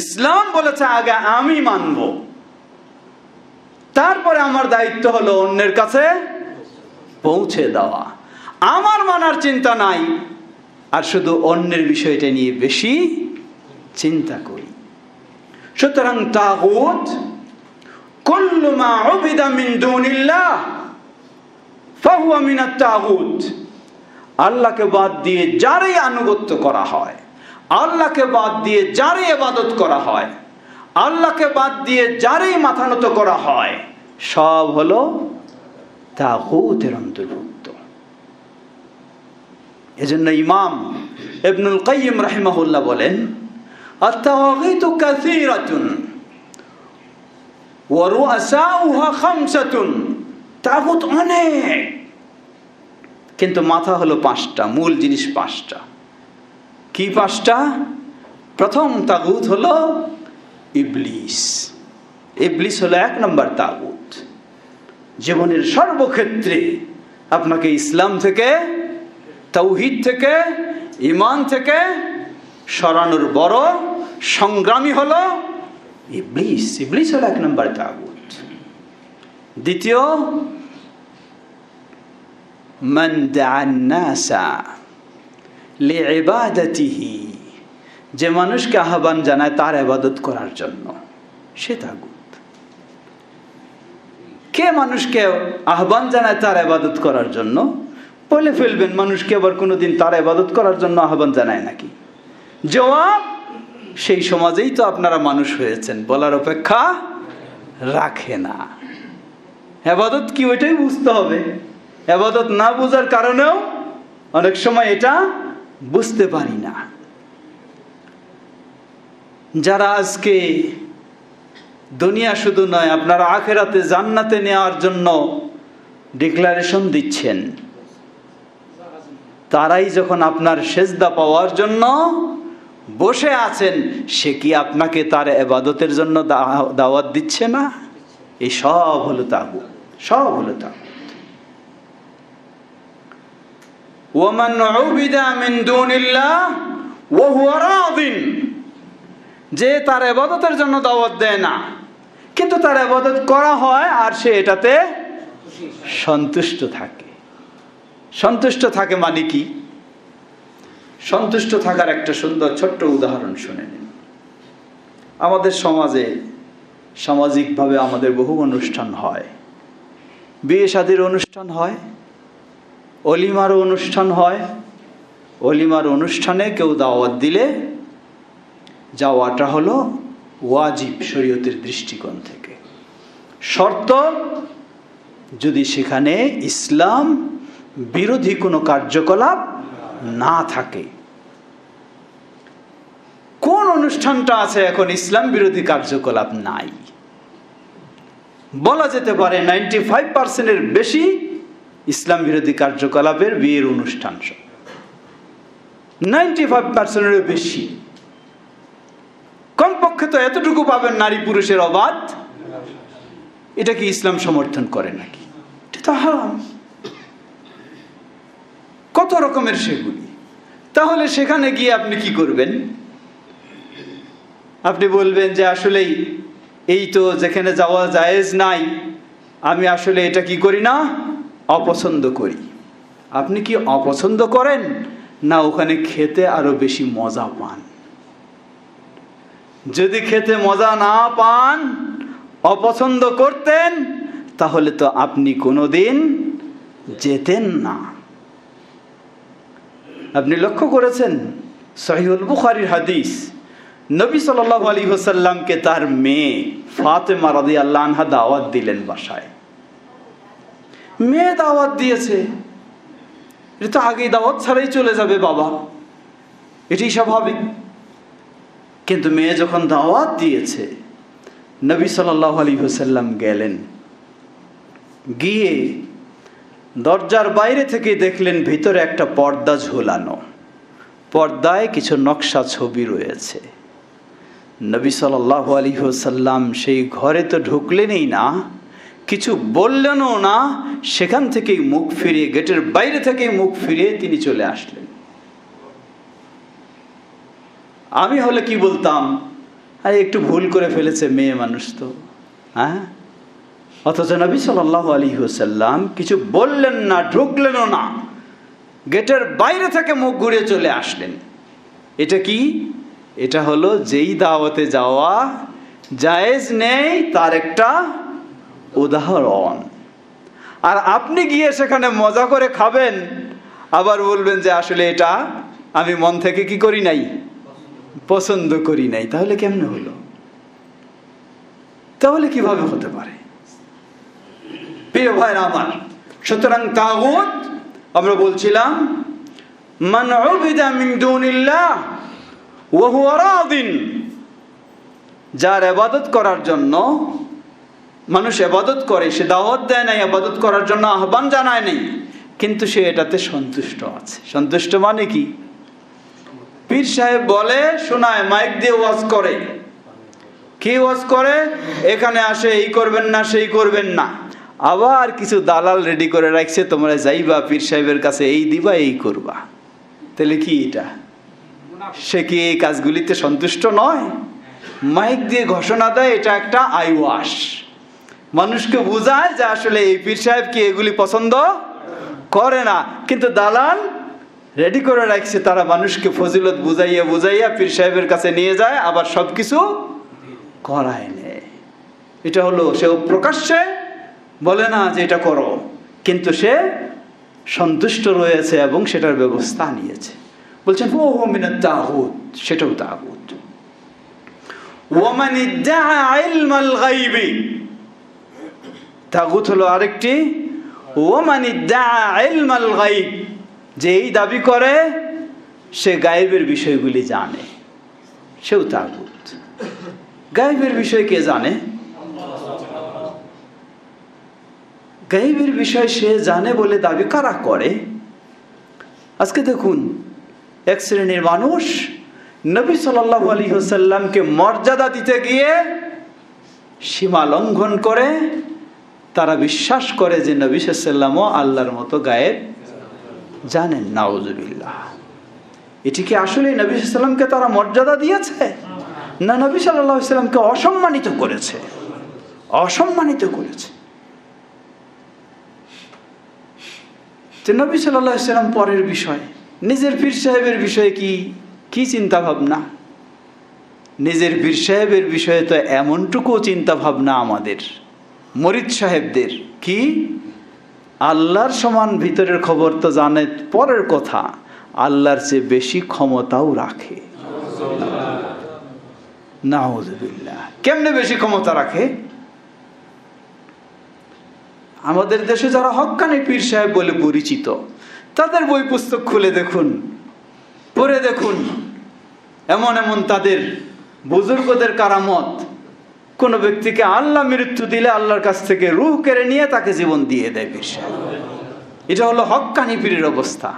ইসলাম বলেছে আগে আমি মানব, তারপরে আমার দায়িত্ব হলো অন্যের কাছে পৌঁছে দেওয়া। আমার মানার চিন্তা নাই, আর শুধু অন্যের বিষয়টা নিয়ে বেশি চিন্তা করি। সুতরাং তাগুত কুল্লু মা উবিদা মিন দুনিল্লাহ ফাহুয়া মিনাত তাগুত। আল্লাহকে বাদ দিয়ে যারই আনুগত্য করা হয়, আল্লাহকে বাদ দিয়ে যারই ইবাদত করা হয়, আল্লাহকে বাদ দিয়ে যারই মাথা নত করা হয়, সব হলো তাগুতের অন্তর্ভুক্ত। এজন্য ইমাম ইবনুল কাইয়িম রাহিমাহুল্লাহ বলেন, আত-তাওয়াগীতু কাসীরাতুন ওয়া রুআসাউহা খামসাতুন। তাগুত অনেক, কিন্তু মাথা হলো 5টা, মূল জিনিস 5টা। কি 5টা? প্রথম তাগুত হলো ইবলিস। ইবলিস হলো 1 নম্বর তাগুত। জীবনের সর্বক্ষেত্রে আপনাকে ইসলাম থেকে, তাওহীদ থেকে, ঈমান থেকে সরানোর বড় সংগ্রামী হলো ইবলিস। ইবলিস হলো 1 নম্বর তাগুত। দ্বিতীয়, মান দা'আন নাসা লিইবাদাতিহি, যে মানুষকে আহ্বান জানায় তার ইবাদত করার জন্য, সে তাগুত। কে মানুষকে আহ্বান জানায় তার ইবাদত করার জন্য? বলে ফেলবেন, মানুষকে আবার কোনোদিন তার ইবাদত করার জন্য আহ্বান জানায় নাকি? জবাব, সেই সমাজেই তো আপনারা মানুষ হয়েছেন, বলার অপেক্ষা রাখে না। ইবাদত কি ওইটাই বুঝতে হবে। ইবাদত না বোঝার কারণেও অনেক সময় এটা বুঝতে পারি না। যারা আজকে দুনিয়া শুধু নয়, আপনারা আখিরাতে জান্নাতে নেওয়ার জন্য ডিক্লারেশন দিচ্ছেন, তারাই যখন আপনার সেজদা পাওয়ার জন্য বসে আছেন, সে কি আপনাকে তার ইবাদতের জন্য দাওয়াত দিচ্ছে না? এই সব হলো তাগুত, সব হলো তাগুত। ওয়ামান উবিদা মিন দুনিল্লাহ ওয়া হুয়া রাদিন, যে তার ইবাদতের জন্য দাওয়াত দেয় না কিন্তু তার ইবাদত করা হয় আর সে এটাতে সন্তুষ্ট থাকে। সন্তুষ্ট থাকে মানে কি? সন্তুষ্ট থাকার একটা সুন্দর ছোট্ট উদাহরণ শুনে নিন। আমাদের সমাজে সামাজিকভাবে আমাদের বহু অনুষ্ঠান হয়, বিয়ে শাদীর অনুষ্ঠান হয়, অলিমার অনুষ্ঠান হয়। অলিমার অনুষ্ঠানে কেউ দাওয়াত দিলে যাওয়াটা হলো ওয়াজিব শরীয়তের দৃষ্টিকোণ থেকে। শর্ত, যদি সেখানে ইসলাম বিরোধী কোনো কার্যকলাপ না থাকে। অনুষ্ঠানটা আছে এখন ইসলাম বিরোধী কার্যকলাপ নাই। বলা যেতে পারে 95%-এর বেশি ইসলাম বিরোধী কার্যকলাপের বিয়ের অনুষ্ঠান, 95%-এর বেশি। কমপক্ষে তো এতটুকু পাবেন নারী পুরুষের অবাধ। এটা কি ইসলাম সমর্থন করে নাকি? এটা তো হারাম। কত রকমের সেগুলি। তাহলে সেখানে গিয়ে আপনি কি করবেন? আপনি বলবেন যে আসলেই এই তো যেখানে যাওয়া জায়েজ নাই, আমি আসলে এটা কি করি না, অপছন্দ করি। আপনি কি অপছন্দ করেন, না ওখানে খেতে আরো বেশি মজা পান? যদি খেতে মজা না পান, অপছন্দ করতেন, তাহলে তো আপনি কোনোদিন যেতেন না। আপনি লক্ষ্য করেছেন সহিহুল বুখারীর হাদিস, নবী সাল্লাল্লাহু আলাইহি ওয়াসাল্লামকে তার মেয়ে ফাতেমা রাদিয়াল্লাহু আনহা দাওয়াত দিলেন বাসায়। মেয়ে দাওয়াত দিয়েছে, এটা তো আগেই দাওয়াত ছাড়াই চলে যাবে বাবা, এটাই স্বাভাবিক। কিন্তু মেয়ে যখন দাওয়াত দিয়েছে, নবী সাল্লাল্লাহু আলাইহি ওয়াসাল্লাম গেলেন, গিয়ে দরজার বাইরে থেকে দেখলেন ভিতরে একটা পর্দা ঝোলানো, পর্দায় কিছু নকশা ছবি রয়েছে। নবী সাল্লাল্লাহু আলাইহি ওয়াসাল্লাম সেই ঘরে তো ঢুকলেনই না, কিছু বললেনও না, সেখান থেকেই মুখ ফিরিয়ে, গেটের বাইরে থেকেই মুখ ফিরিয়ে তিনি চলে আসলেন। আমি হলে কি বলতাম, আরে একটু ভুল করে ফেলেছে, মেয়ে মানুষ তো, হ্যাঁ। অথচ নবী সাল্লাল্লাহু আলাইহি ওয়াসাল্লাম কিছু বললেন না, ঢুকলেনও না, গেটের বাইরে থেকে মুখ ঘুরিয়ে চলে আসলেন। এটা কি? এটা হলো যেই দাওয়াতে যাওয়া জায়েজ নেই তার একটা উদাহরণ। আর আপনি গিয়ে সেখানে মজা করে খাবেন, আবার বলবেন যে আসলে এটা আমি মন থেকে কি করি নাই, পছন্দ করি নাই। তাহলে কেমনে হলো? তাহলে কিভাবে হতে পারে? প্রিয় ভাইরা আমার, সুতরাং তাগুত আমরা বলছিলাম মান উবিদা মিন দুনিল্লাহ ওয়া হুয়া রাদিন, যার ইবাদত করার জন্য মানুষ ইবাদত করে, সে দাওয়াত দেয় না, ইবাদত করার জন্য আহ্বান জানায় নাই, কিন্তু সে এটাতে সন্তুষ্ট আছে। সন্তুষ্ট মানে কি? পীর সাহেব বলে, শোনায়, মাইক দিয়ে ওয়াজ করে। কি ওয়াজ করে? এখানে আসে এই করবেন না, সেই করবেন না। আবার কিছু দালাল রেডি করে রাখছে, তোমরা যাইবা পীর সাহেবের কাছে, এই দিবা, এই করবা। তাহলে কি এটা? সে কি এই কাজগুলিতে সন্তুষ্ট নয়? মাইক দিয়ে ঘোষণা দেয়, এটা একটা আইওয়াশ, মানুষকে বোঝায় যে আসলে এই পীর সাহেব কি এগুলি পছন্দ করে না, কিন্তু দালাল রেডি করে রাখছে, তারা মানুষকে ফজিলত বুঝাইয়া বুঝাইয়া পীর সাহেবের কাছে নিয়ে যায়, আবার সবকিছু করায় নেয়। এটা হলো, সে প্রকাশ্যে বলে না যে এটা করো, কিন্তু সে সন্তুষ্ট রয়েছে এবং সেটার ব্যবস্থা নিয়েছে। বলছেন ও মিনাত তাগুত, সেটাও তাগুত। ওয়ামান ইদ্দাআ ইলমাল গায়বি, তাগুত হলো আরেকটি। ওয়ামান ইদ্দাআ ইলমাল গায়ব, যে এই দাবি করে সে গায়েবের বিষয়গুলি জানে, সেও তাগুত। গায়েবের বিষয় কে জানে? গায়েবের বিষয় সে জানে বলে দাবি কারা করে? আজকে দেখুন, এক শ্রেণীর মানুষ নবী সাল্লাল্লাহু আলাইহি ওয়াসাল্লামকে মর্যাদা দিতে গিয়ে সীমা লঙ্ঘন করে। তারা বিশ্বাস করে যে নবী সাল্লাল্লাহু আলাইহি ওয়াসাল্লামও আল্লাহর মতো গায়েব জানেন। নাউজুবিল্লাহ। এটি কি আসলে নবী সাল্লাল্লাহু আলাইহি ওয়াসাল্লামকে তারা মর্যাদা দিয়েছে, না নবী সাল্লাল্লাহু আলাইহি ওয়াসাল্লামকে অসম্মানিত করেছে? অসম্মানিত করেছে। যে নবী সাল্লাল্লাহু আলাইহি ওয়াসাল্লাম পরের বিষয়, নিজের পীর সাহেবের বিষয়ে কি চিন্তা ভাবনা? নিজের পীর সাহেবের বিষয়ে তো এমনটুকু চিন্তা ভাবনা আমাদের মরিদ সাহেবদের, কি আল্লাহর সমান ভিতরের খবর তো জানে, পরের কথা আল্লাহর চেয়ে বেশি ক্ষমতাও রাখে। নাউযুবিল্লাহ। কেমনে বেশি ক্ষমতা রাখে? আমাদের দেশে যারা হক্কানি পীর সাহেব বলে পরিচিত, তাদের বই পুস্তক খুলে দেখুন, পড়ে দেখুন, এমন এমন তাদের বুজুর্গদের কারামত, কোন ব্যক্তিকে আল্লাহ মৃত্যু দিলে আল্লাহর কাছ থেকে রূহ কেড়ে নিয়ে তাকে জীবন দিয়ে দেয় পীর সাহেব। এটা হলো হক্কানি পীরের অবস্থা।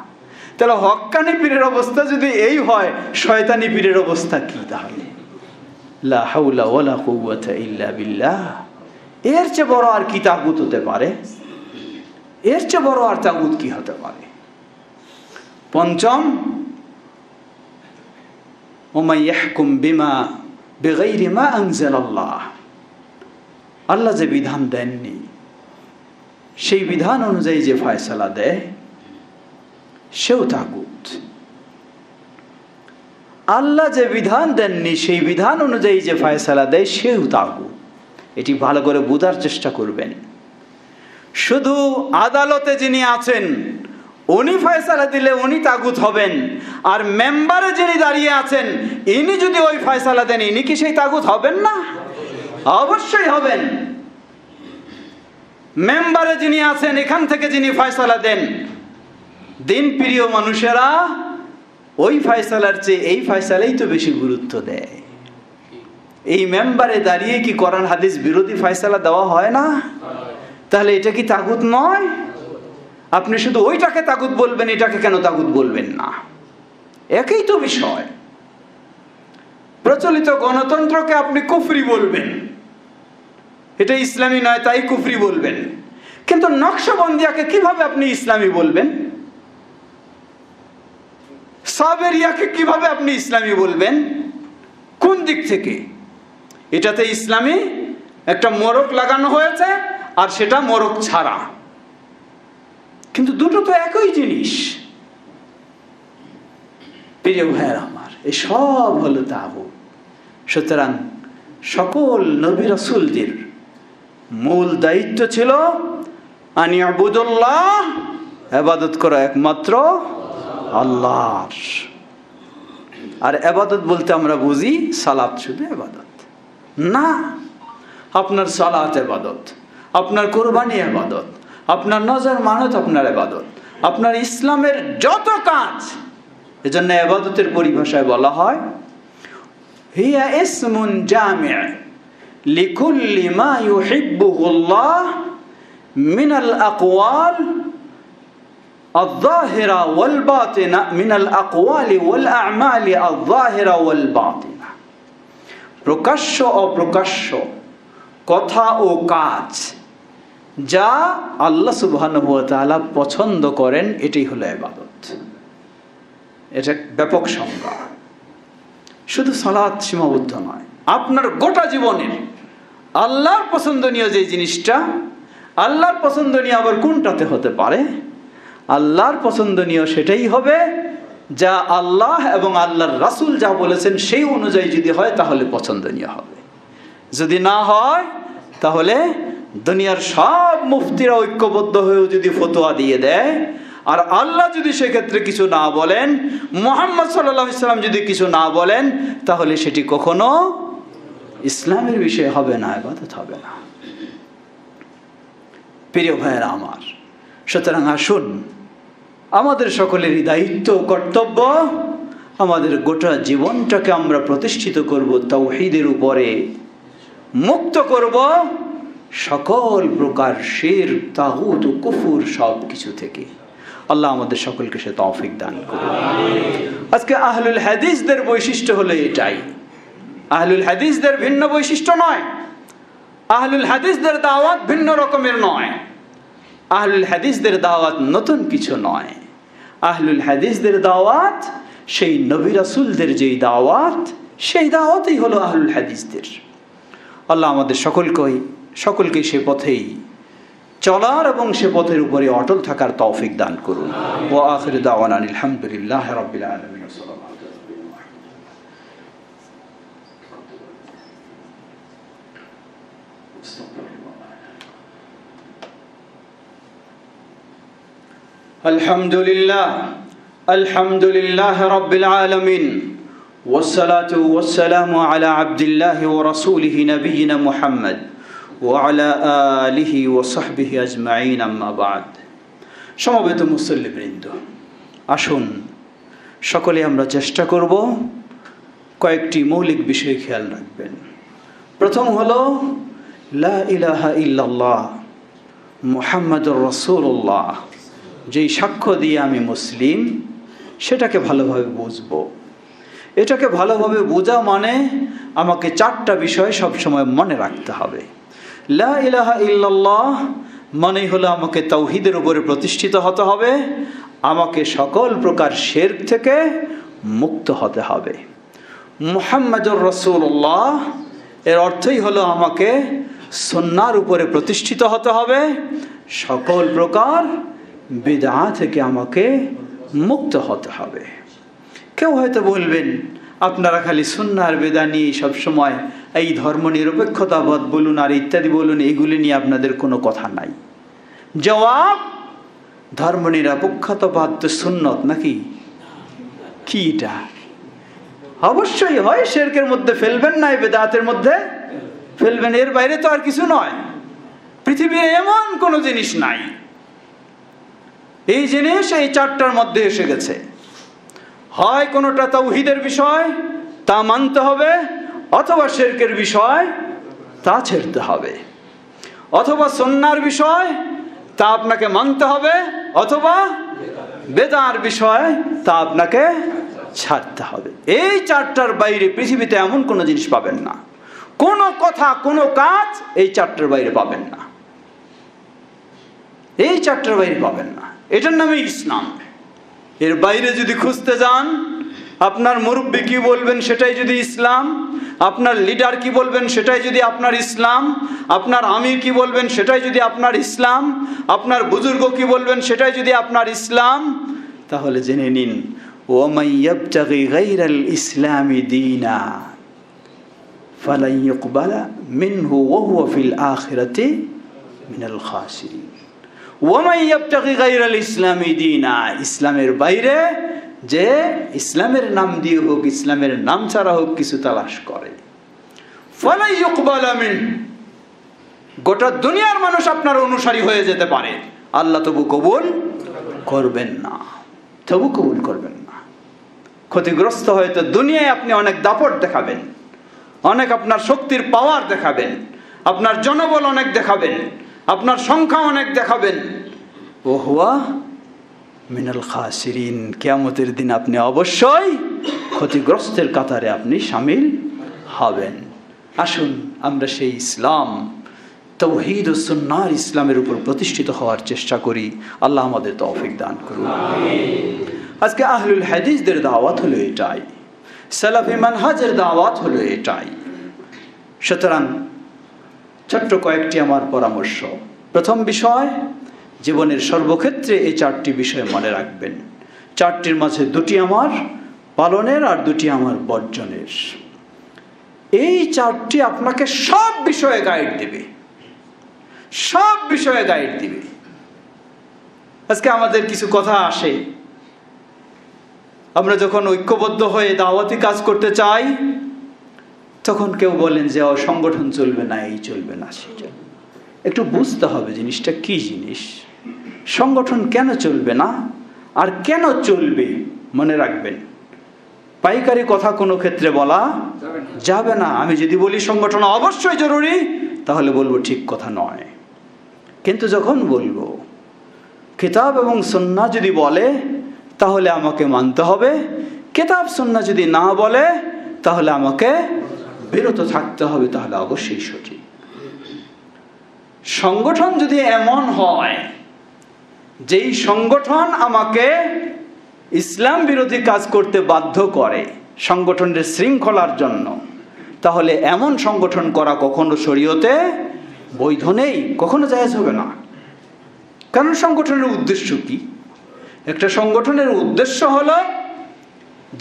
তাহলে হক্কানি পীরের অবস্থা যদি এই হয়, শয়তানি পীরের অবস্থা কি তাহলে? লা হাওলা ওয়ালা কুওয়াতা ইল্লা বিল্লাহ। এর চেয়ে বড় আর কি তাগুত হতে পারে? এর চেয়ে বড় আর তাগুত কি হতে পারে? পঞ্চম, ওয়া ইয়াহকুম বিমা বিগাইরি মা আনজালাল্লাহ। আল্লাহ যে বিধান দেননি সেই বিধান অনুযায়ী যে ফয়সালা দেয় সেও তাগুত। আল্লাহ যে বিধান দেননি সেই বিধান অনুযায়ী যে ফয়সালা দেয় সেও তাগুত। এটি ভালো করে বোঝার চেষ্টা করবেন। শুধু আদালতে যিনি আছেন উনি ফয়সালা দিলে উনি তাগুত হবেন, আর মেম্বারে যিনি দাঁড়িয়ে আছেন ইনি যদি ওই ফয়সালা দেন ইনি কি সেই তাগুত হবেন না? অবশ্যই হবেন। মেম্বারে যিনি আছেন, এখান থেকে যিনি ফয়সালা দেন, দিন প্রিয় মানুষেরা ওই ফয়সালার চেয়ে এই ফয়সালাই তো বেশি গুরুত্ব দেয়। এই মেম্বারে দাঁড়িয়ে কি কোরআন হাদিস বিরোধী ফয়সালা দেওয়া হয় না? তাহলে এটা কি তাগুত নয়? আপনি শুধু ওইটাকে তাগুত বলবেন, এটাকে কেন তাগুত বলবেন না? একই তো বিষয়। প্রচলিত গণতন্ত্রকে আপনি কুফরি বলবেন, এটা ইসলামী নয় তাই কুফরি বলবেন, কিন্তু নকশবন্দিয়াকে কিভাবে আপনি ইসলামী বলবেন? সাবেরিয়াকে কিভাবে আপনি ইসলামী বলবেন? কোন দিক থেকে? এটাতে ইসলামী একটা মোড়ক লাগানো হয়েছে আর সেটা মোড়ক ছাড়া, কিন্তু দুটো তো একই জিনিস। প্রিয় ভাইয়ের আমার, এই সব হলো তাগুত। সুতরাং সকল নবী রাসূলদের মূল দায়িত্ব ছিল আনি আবুদুল্লাহ, ইবাদত করা একমাত্র আল্লাহর। আর ইবাদত বলতে আমরা বুঝি সালাত শুধু ইবাদত না। আপনার সালাত ইবাদত, আপনার কুরবানি ইবাদত, আপনার নজর মানত আপনার ইবাদত, আপনার ইসলামের যত কাজ। এজন্য ইবাদতের পরিভাষায় বলা হয় হিয়া ইসমুন জামি' লিকুল্লি মা ইউহিব্বুহুল্লাহ মিনাল আকওয়াল الظاهرة والباطنة من الأقوال والأعمال الظاهرة والباطنة। প্রকাশ্য অপ্রকাশ্য কথা ও কাজ যা আল্লাহ সুবহানাহু ওয়া তাআলা পছন্দ করেন এটাই হলো ইবাদত। এটা ব্যাপক সংজ্ঞা, শুধু সালাত সীমাবদ্ধ নয়। আপনার গোটা জীবনের আল্লাহর পছন্দনীয় যে জিনিসটা, আল্লাহর পছন্দনীয় আবার কোনটাতে হতে পারে? আল্লাহর পছন্দনীয় সেটাই হবে যা আল্লাহ এবং আল্লাহর রাসূল যা বলেছেন সেই অনুযায়ী যদি হয় তাহলে পছন্দনীয় হবে। যদি না হয় তাহলে দুনিয়ার সব মুফতিরা ঐক্যবদ্ধ হয়েও যদি ফতোয়া দিয়ে দেয় আর আল্লাহ যদি সেক্ষেত্রে কিছু না বলেন, মুহাম্মদ সাল্লাল্লাহু আলাইহি সাল্লাম যদি কিছু না বলেন, তাহলে সেটি কখনো ইসলামের বিষয় হবে না, ইবাদত হবে না। প্রিয় ভাইয়েরা আমার, সুতরাং আসুন আমাদের সকলেরই দায়িত্ব কর্তব্য আমাদের গোটা জীবনটাকে আমরা প্রতিষ্ঠিত করব তাওহীদের উপরে, মুক্ত করব সকল প্রকার শিরক, তাগুত ও কুফর সব কিছু থেকে। আল্লাহ আমাদের সকলকে সে তৌফিক দান করুন। আজকে আহলুল হাদিসদের বৈশিষ্ট্য হলো এটাই। আহলুল হাদিসদের ভিন্ন বৈশিষ্ট্য নয়, আহলুল হাদিসদের দাওয়াত ভিন্ন রকমের নয়, আহলুল হাদিসদের দাওয়াত নতুন কিছু নয়। আহলুল হাদিসদের দাওয়াত সেই নবী রাসূলদের যেই দাওয়াত, সেই দাওয়াতই হলো আহলুল হাদিসদের। আল্লাহ আমাদের সকলকে সে পথেই চলার এবং সে পথের উপরে অটল থাকার তৌফিক দান করুন। ওয়া আখিরু দাওয়ানা আলহামদুলিল্লাহি রাব্বিল আলামিন। আলহামদুলিল্লাহ রাব্বিল আলামিন ওয়াসসালাতু ওয়াসসালামু আলা আবদিল্লাহি ওয়া রাসূলিহি নবিয়িনা মুহাম্মদ ওয়া আলা আলিহি ওয়া সাহবিহি আজমাইন, আম্মা বাদ। সমবেত মুসল্লিবৃন্দ, আসুন সকলে আমরা চেষ্টা করব কয়েকটি মৌলিক বিষয় খেয়াল রাখবেন। প্রথম হলো লা ইলাহা ইল্লাল্লাহ মুহাম্মাদুর রাসূলুল্লাহ, যেই সাক্ষ্য দিয়ে আমি মুসলিম, সেটাকে ভালোভাবে বুঝবো। এটাকে ভালোভাবে বোঝা মানে আমাকে 4টা বিষয় সবসময় মনে রাখতে হবে। লা ইলাহা ইল্লাল্লাহ মানে হলো আমাকে তাওহীদের উপরে প্রতিষ্ঠিত হতে হবে, আমাকে সকল প্রকার শিরক থেকে মুক্ত হতে হবে। মুহাম্মাদুর রাসূলুল্লাহ এর অর্থই হলো আমাকে সুন্নাহর উপরে প্রতিষ্ঠিত হতে হবে, সকল প্রকার বিদআত থেকে আমাকে মুক্ত হতে হবে। কেউ হয়তো বলবেন, আপনারা খালি সুন্নাহ আর বিদআত নিয়ে সবসময় এই ধর্ম নিরপেক্ষতাবাদ বলুন আর ইত্যাদি বলুন, এগুলি নিয়ে আপনাদের কোনো কথা নাই। জবাব, ধর্ম নিরপেক্ষতাবাদ তো সুন্নত নাকি? কি এটা? অবশ্যই হয়, শিরকের মধ্যে ফেলবেন না, বিদআতের মধ্যে ফেলবেন, এর বাইরে তো আর কিছু নয়। পৃথিবীর এমন কোনো জিনিস নাই, এই জিনিস এই 4টার মধ্যে এসে গেছে। হয় কোনোটা তাওহীদের বিষয়, তা মানতে হবে, অথবা শিরকের বিষয়, তা ছেড়তে হবে, অথবা সুন্নাহর বিষয়, তা আপনাকে মানতে হবে, অথবা বেদার বিষয়, তা আপনাকে ছাড়তে হবে। এই 4টার বাইরে পৃথিবীতে এমন কোনো জিনিস পাবেন না, কোনো কথা, কোনো কাজ এই 4টার বাইরে পাবেন না, এই 4টার বাইরে পাবেন না। এটার নামে ইসলাম। এর বাইরে যদি খুঁজতে যান, আপনার মুরব্বি কি বলবেন সেটাই যদি ইসলাম, আপনার লিডার কি বলবেন সেটাই যদি আপনার ইসলাম, আপনার আমির কি বলবেন সেটাই যদি আপনার ইসলাম, আপনার বুজুর্গ কি বলবেন সেটাই যদি আপনার ইসলাম, তাহলে জেনে নিন, ওয়ামান ইয়াবতাগি গায়রাল ইসলামি দীনা ফালান ইউকবালা মিনহু ওয়া হুয়া ফিল আখিরাতি মিনাল খাসিরিন। ওয়ামান ইয়াবতাগি গায়রাল ইসলামি দীনা, ইসলামের বাইরে যে ইসলামের নাম দিয়ে হোক, ইসলামের নাম ছাড়া হোক কিছু তালাশ করে, ফালান ইউকবালা মিন, গোটা দুনিয়ার মানুষ আপনার অনুসারী হয়ে যেতে পারে, আল্লাহ তবু কবুল করবেন না, তবু কবুল করবেন না। ক্ষতিগ্রস্ত হয়তো দুনিয়ায় আপনি অনেক দাপট দেখাবেন, অনেক আপনার শক্তির পাওয়ার দেখাবেন, আপনার জনবল অনেক দেখাবেন, আপনার সংখ্যা অনেক দেখাবেন, ও হুয়া মিনাল খাসিরিন, কিয়ামতের দিন আপনি অবশ্যই ক্ষতিগ্রস্তের কাতারে আপনি শামিল হবেন। আসুন আমরা সেই ইসলাম, তাওহীদ ও সুন্নাহর ইসলামের উপর প্রতিষ্ঠিত হওয়ার চেষ্টা করি। আল্লাহ আমাদের তৌফিক দান করুন। আজকে আহলুল হাদিসদের দাওয়াত হলো এটাই, সালাফি মানহাজের দাওয়াত হলো এটাই। সুতরাং ছোট্ট কয়েকটি আমার পরামর্শ। প্রথম বিষয়, জীবনের সর্বক্ষেত্রে এই 4টি বিষয় মনে রাখবেন। 4টির মাঝে 2টি আমার পালনের আর 2টি আমার বর্জনের। এই 4টি আপনাকে সব বিষয়ে গাইড দেবে, সব বিষয়ে গাইড দিবে। আজকে আমাদের কিছু কথা আসে, আমরা যখন ঐক্যবদ্ধ হয়ে দাওয়াতি কাজ করতে চাই, তখন কেউ বলেন যে সংগঠন চলবে না, এই চলবে না, সেই চলবে। একটু বুঝতে হবে জিনিসটা কি জিনিস, সংগঠন কেন চলবে না আর কেন চলবে। মনে রাখবেন, পাইকারি কথা কোনো ক্ষেত্রে বলা যাবে না। আমি যদি বলি সংগঠন অবশ্যই জরুরি, তাহলে বলবো ঠিক কথা নয়। কিন্তু যখন বলবো কিতাব এবং সুন্নাহ যদি বলে, তাহলে আমাকে মানতে হবে। কিতাব সুন্নাহ যদি না বলে, তাহলে আমাকে বিরত থাকতে হবে, তাহলে অবশ্যই সঠিক। সংগঠন যদি এমন হয় যেই সংগঠন আমাকে ইসলাম বিরোধী কাজ করতে বাধ্য করে সংগঠনের শৃঙ্খলার জন্য, তাহলে এমন সংগঠন করা কখনো শরীয়তে বৈধ নেই, কখনো জায়েজ হবে না। কারণ সংগঠনের উদ্দেশ্য কি? একটা সংগঠনের উদ্দেশ্য হলো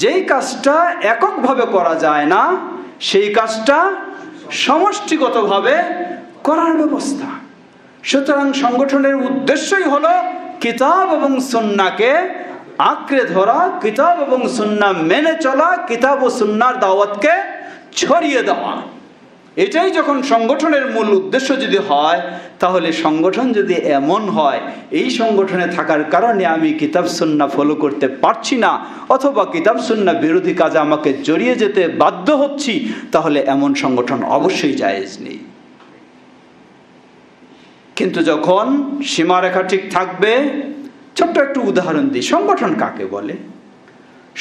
যেই কাজটা এককভাবে করা যায় না, সেই কাজটা সমষ্টিগতভাবে করার ব্যবস্থা। সুতরাং সংগঠনের উদ্দেশ্যই হলো কিতাব এবং সুন্নাহকে আঁকড়ে ধরা, কিতাব এবং সুন্নাহ মেনে চলা, কিতাব ও সুন্নাহর দাওয়াতকে ছড়িয়ে দেওয়া। এটাই যখন সংগঠনের মূল উদ্দেশ্য যদি হয়, তাহলে সংগঠন যদি এমন হয় এই সংগঠনে থাকার কারণে আমি কিতাব সুন্নাহ ফলো করতে পারছি না, অথবা কিতাব সুন্নাহ বিরোধী কাজে আমাকে জড়িয়ে যেতে বাধ্য হচ্ছি, তাহলে এমন সংগঠন অবশ্যই জায়েজ নেই। কিন্তু যখন সীমারেখা ঠিক থাকবে, ছোট্ট একটু উদাহরণ দিই, সংগঠন কাকে বলে?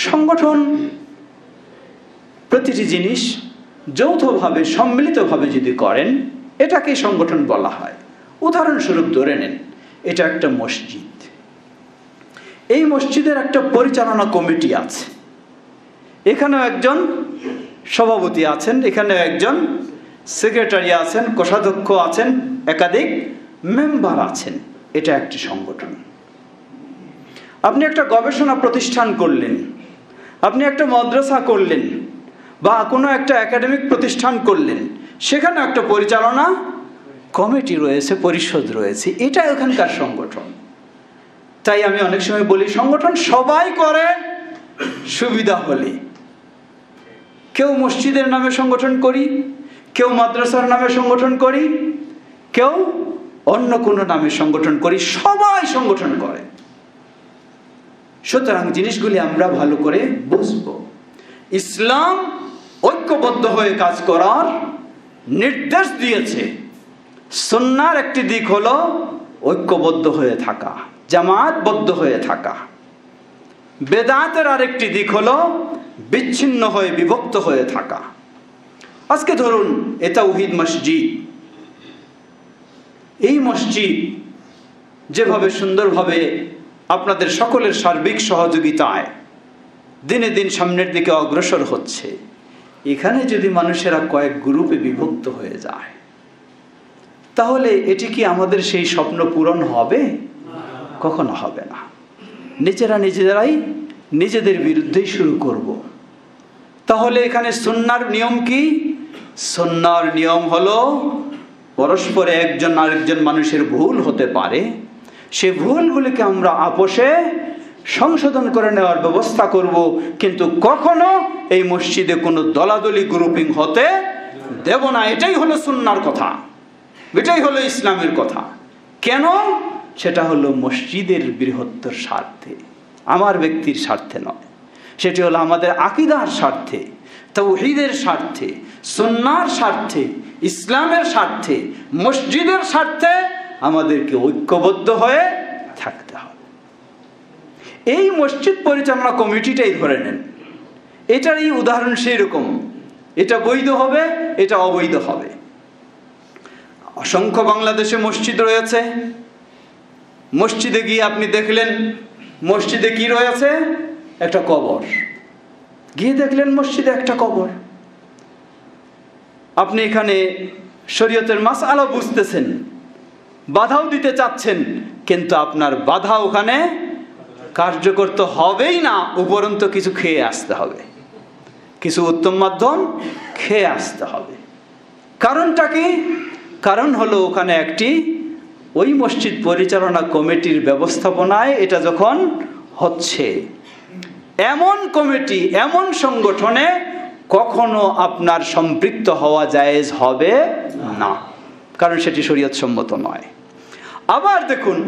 সংগঠন প্রতিটি জিনিস যৌথভাবে সম্মিলিতভাবে যদি করেন, এটাকে সংগঠন বলা হয়। উদাহরণস্বরূপ ধরে নেন, এটা একটা মসজিদ। এই মসজিদের একটা পরিচালনা কমিটি আছে, এখানেও একজন সভাপতি আছেন, এখানেও একজন সেক্রেটারি আছেন, কোষাধ্যক্ষ আছেন, একাধিক মেম্বার আছেন। এটা একটি সংগঠন। আপনি একটা গবেষণা প্রতিষ্ঠান করলেন, আপনি একটা মাদ্রাসা করলেন, বা কোনো একটা একাডেমিক প্রতিষ্ঠান করলেন, সেখানে একটা পরিচালনা কমিটি রয়েছে, পরিষদ রয়েছে, এটা এখানকার সংগঠন। তাই আমি অনেক সময় বলি, সংগঠন সবাই করে সুবিধা হলে। কেউ মসজিদের নামে সংগঠন করি, কেউ মাদ্রাসার নামে সংগঠন করি, কেউ অন্য কোনো নামে সংগঠন করি, সবাই সংগঠন করে। সুতরাং জিনিসগুলি আমরা ভালো করে বুঝব। ইসলাম ঐক্যবদ্ধ হয়ে কাজ করার নির্দেশ দিয়েছে। সুন্নাহর একটি দিক হলো ঐক্যবদ্ধ হয়ে থাকা, জামাতবদ্ধ হয়ে থাকা। বেদাতের আরেকটি দিক হলো বিচ্ছিন্ন হয়ে বিভক্ত হয়ে থাকা। আজকে ধরুন তাওহীদ মসজিদ, এই মসজিদ যেভাবে সুন্দরভাবে আপনাদের সকলের সার্বিক সহযোগিতায় দিনে দিন সামনের দিকে অগ্রসর হচ্ছে, এখানে যদি মানুষেরা কয়েক গ্রুপে বিভক্ত হয়ে যায়, তাহলে এটি কি আমাদের সেই স্বপ্ন পূরণ হবে? কখনো হবে না। নিজেরাই নিজেদের বিরুদ্ধেই শুরু করব। তাহলে এখানে সুন্নাহর নিয়ম কি? সুন্নাহর নিয়ম হলো পরস্পরে একজন আরেকজন মানুষের ভুল হতে পারে, সে ভুলগুলিকে আমরা আপোষে সংশোধন করে নেওয়ার ব্যবস্থা করব, কিন্তু কখনো এই মসজিদে কোনো দলাদলি গ্রুপিং হতে দেব না। এটাই হলো সুন্নাহর কথা, এটাই হলো ইসলামের কথা। কেন? সেটা হলো মসজিদের বৃহত্তর স্বার্থে, আমার ব্যক্তির স্বার্থে নয়। সেটি হলো আমাদের আকীদার স্বার্থে, তাওহীদের স্বার্থে, সুন্নাহর স্বার্থে, ইসলামের স্বার্থে, মসজিদের স্বার্থে আমাদেরকে ঐক্যবদ্ধ হয়ে থাকতে হবে। এই মসজিদ পরিচালনা কমিটিটাই ধরে নেন, এটার এই উদাহরণ সেই রকম। এটা বৈধ হবে, এটা অবৈধ হবে। অসংখ্য বাংলাদেশে মসজিদ রয়েছে, মসজিদে গিয়ে আপনি দেখলেন মসজিদে কি রয়েছে? একটা কবর। গিয়ে দেখলেন মসজিদে একটা কবর। আপনি এখানে শরীয়তের মাসআলা বুঝতেছেন, বাধাও দিতে চাচ্ছেন, কিন্তু আপনার বাধা ওখানে কার্যকর তো হবেই না, উপরন্তু কিছু খেয়ে আসতে হবে, কিছু উত্তম মাধ্যম খেয়ে আসতে হবে। কারণটা কি? কারণ হলো ওখানে একটি ওই মসজিদ পরিচালনা কমিটির ব্যবস্থাপনায় এটা যখন হচ্ছে, এমন কমিটি, এমন সংগঠনে কখনো আপনার সম্পৃক্ত হওয়া জায়েজ হবে না, কারণ সেটি শরীয়ত সম্মত নয়। আবার দেখুন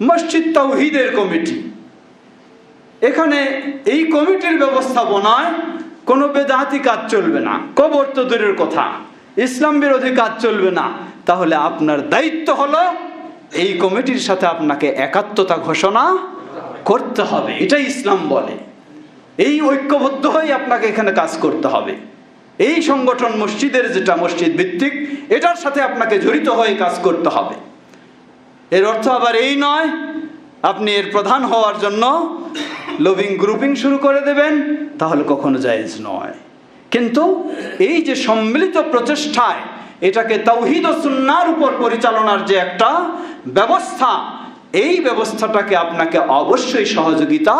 মসজিদ তাওহীদের কমিটি, এখানে এই কমিটির ব্যবস্থাপনায় কোনো বেদাতি কাজ চলবে না, কবর তো দূরের কথা, ইসলাম বিরোধী কাজ চলবে না। তাহলে আপনার দায়িত্ব হলো এই কমিটির সাথে আপনাকে একাত্মতা ঘোষণা করতে হবে, এটাই ইসলাম বলে। এই ঐক্যবদ্ধ হয়ে আপনাকে এখানে কাজ করতে হবে। এই সংগঠন মসজিদের, যেটা মসজিদ ভিত্তিক, এটার সাথে আপনাকে জড়িত হয়ে কাজ করতে হবে। এর অর্থ আবার এই নয় আপনি এর প্রধান হওয়ার জন্য লবিং গ্রুপিং শুরু করে দেবেন, তাহলে কখনো জায়েজ নয়। কিন্তু এই যে সম্মিলিত প্রচেষ্টায় এটাকে তাওহীদ ও সুন্নাহর উপর পরিচালনার যে একটা ব্যবস্থা, এই ব্যবস্থাটাকে আপনাকে অবশ্যই সহযোগিতা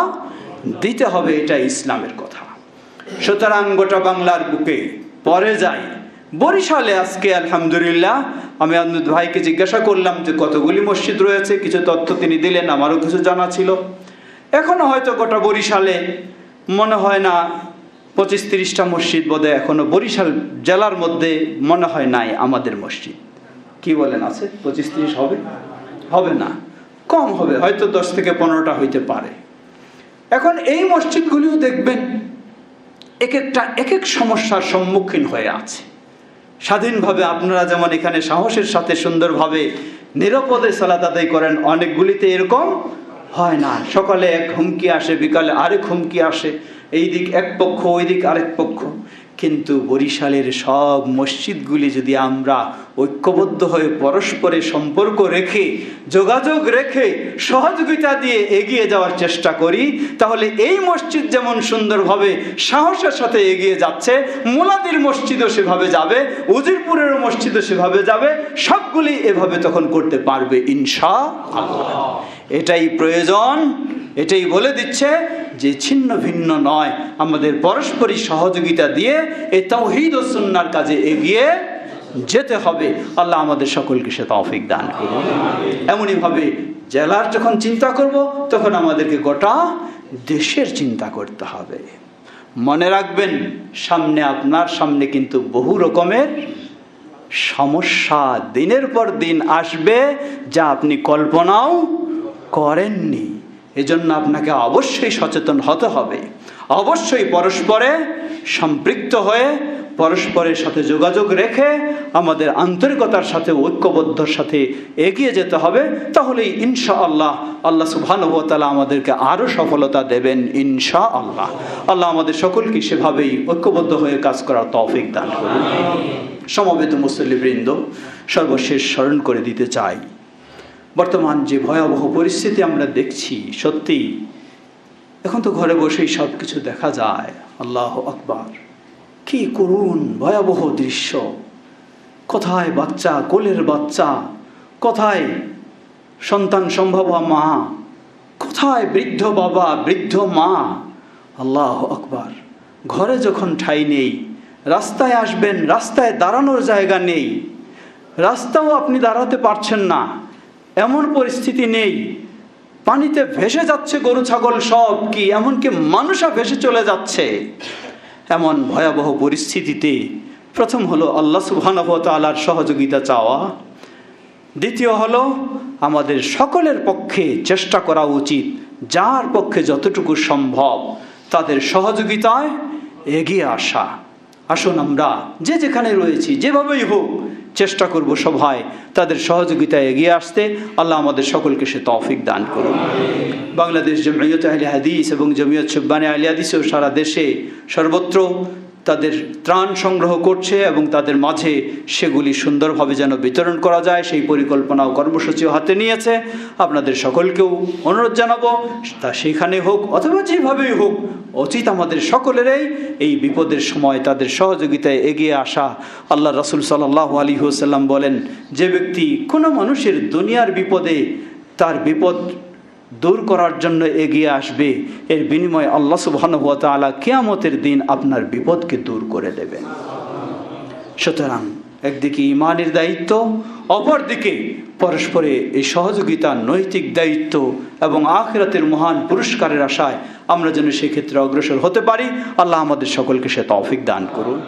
দিতে হবে, এটা ইসলামের কথা। সুতরাং গোটা বাংলার বুকে পরে যাই, বরিশালে আজকে আলহামদুলিল্লাহ আমি আপনার ভাইকে জিজ্ঞাসা করলাম যে কতগুলি মসজিদ রয়েছে, কিছু তথ্য তিনি দিলেন, আমারও কিছু জানা ছিল। এখনো হয়তো গোটা বরিশালে মনে হয় না 25-30টা মসজিদ বোধহয় এখনো বরিশাল জেলার মধ্যে মনে হয় নাই আমাদের মসজিদ। কি বলেন, আছে 25-30 হবে? হবে না, কম হবে, হয়তো 10 থেকে 15টা হইতে পারে। এখন এই মসজিদগুলিও দেখবেন এক এক সমস্যার সম্মুখীন হয়ে আছে। স্বাধীনভাবে আপনারা যেমন এখানে সাহসের সাথে সুন্দরভাবে নিরাপদে সালাত আদায় করেন, অনেকগুলিতে এরকম হয় না। সকালে এক হুমকি আসে, বিকালে আরেক হুমকি আসে, এই দিক এক পক্ষ, ওই দিক আরেক পক্ষ। কিন্তু বরিশালের সব মসজিদগুলি যদি আমরা ঐক্যবদ্ধ হয়ে পরস্পরের সম্পর্ক রেখে, যোগাযোগ রেখে, সহযোগিতা দিয়ে এগিয়ে যাওয়ার চেষ্টা করি, তাহলে এই মসজিদ যেমন সুন্দরভাবে সাহসের সাথে এগিয়ে যাচ্ছে, মুলাদির মসজিদও সেভাবে যাবে, উজিরপুরের মসজিদও সেভাবে যাবে, সবগুলি এভাবে তখন করতে পারবে ইনশাআল্লাহ। এটাই প্রয়োজন, এটাই বলে দিচ্ছে যে ছিন্ন ভিন্ন নয়, আমাদের পারস্পরিক সহযোগিতা দিয়ে এই তাওহীদ ও সুন্নাহর কাজে এগিয়ে যেতে হবে। আল্লাহ আমাদের সকলকে সে তৌফিক দান করুন। এমনইভাবে জেলার যখন চিন্তা করব, তখন আমাদেরকে গোটা দেশের চিন্তা করতে হবে। মনে রাখবেন, আপনার সামনে কিন্তু বহু রকমের সমস্যা দিনের পর দিন আসবে, যা আপনি কল্পনাও করেননি। এজন্য আপনাকে অবশ্যই সচেতন হতে হবে, অবশ্যই পরস্পরে সম্পৃক্ত হয়ে পরস্পরের সাথে যোগাযোগ রেখে আমাদের আন্তরিকতার সাথে ঐক্যবদ্ধর সাথে এগিয়ে যেতে হবে। তাহলেই ইনশাআল্লাহ আল্লাহ সুবহানাহু ওয়া তাআলা আমাদেরকে আরও সফলতা দেবেন ইনশাআল্লাহ। আল্লাহ আমাদের সকলকে সেভাবেই ঐক্যবদ্ধ হয়ে কাজ করার তৌফিক দান করুন। সমবেত মুসল্লিবৃন্দ, সর্বশেষ স্মরণ করে দিতে চাই, বর্তমান যে ভয়াবহ পরিস্থিতি আমরা দেখছি, সত্যি এখন তো ঘরে বসেই সব কিছু দেখা যায়। আল্লাহু আকবার, কি করুণ ভয়াবহ দৃশ্য! কোথায় বাচ্চা, কোলের বাচ্চা, কোথায় সন্তান সম্ভবা মা, কোথায় বৃদ্ধ বাবা, বৃদ্ধ মা। আল্লাহু আকবার, ঘরে যখন ঠাঁই নেই, রাস্তায় আসবেন, রাস্তায় দাঁড়ানোর জায়গা নেই, রাস্তাও আপনি দাঁড়াতে পারছেন না, এমন পরিস্থিতি নেই। পানিতে ভেসে যাচ্ছে গরু ছাগল সব, কি এমনকি মানুষও ভেসে চলে যাচ্ছে। এমন ভয়াবহ পরিস্থিতিতে প্রথম হলো আল্লাহ সুবহানাহু ওয়া তাআলার সহযোগিতা চাওয়া, দ্বিতীয় হলো আমাদের সকলের পক্ষে চেষ্টা করা উচিত, যার পক্ষে যতটুকু সম্ভব তাদের সহযোগিতায় এগিয়ে আসা। আসুন আমরা যে যেখানে রয়েছি, যেভাবেই হোক চেষ্টা করব সবাই তাদের সহযোগিতায় এগিয়ে আসতে। আল্লাহ আমাদের সকলকে সে তৌফিক দান করুন। বাংলাদেশ জমিয়ত আহলে হাদিস এবং জমিয়ত শুব্বানে আহলে হাদিসও সারা দেশে সর্বত্র তাদের ত্রাণ সংগ্রহ করছে এবং তাদের মাঝে সেগুলি সুন্দরভাবে যেন বিতরণ করা যায় সেই পরিকল্পনা ও কর্মসূচিও হাতে নিয়েছে। আপনাদের সকলকেও অনুরোধ জানাবো, তা সেখানে হোক অথবা যেভাবেই হোক, উচিত আমাদের সকলেরই এই বিপদের সময় তাদের সহযোগিতায় এগিয়ে আসা। আল্লাহ রাসূল সাল্লাল্লাহু আলাইহি ওয়াসাল্লাম বলেন, যে ব্যক্তি কোনো মানুষের দুনিয়ার বিপদে তার বিপদ দূর করার জন্য এগিয়ে আসবে, এর বিনিময়ে আল্লাহ সুবহানাহু ওয়া তাআলা কিয়ামতের দিন আপনার বিপদকে দূর করে দেবেন। সুতরাং একদিকে ঈমানের দায়িত্ব, অপরদিকে পরস্পরে এই সহযোগিতার নৈতিক দায়িত্ব এবং আখিরাতের মহান পুরস্কারের আশায় আমরা যেন সেক্ষেত্রে অগ্রসর হতে পারি। আল্লাহ আমাদের সকলকে সে তৌফিক দান করুন।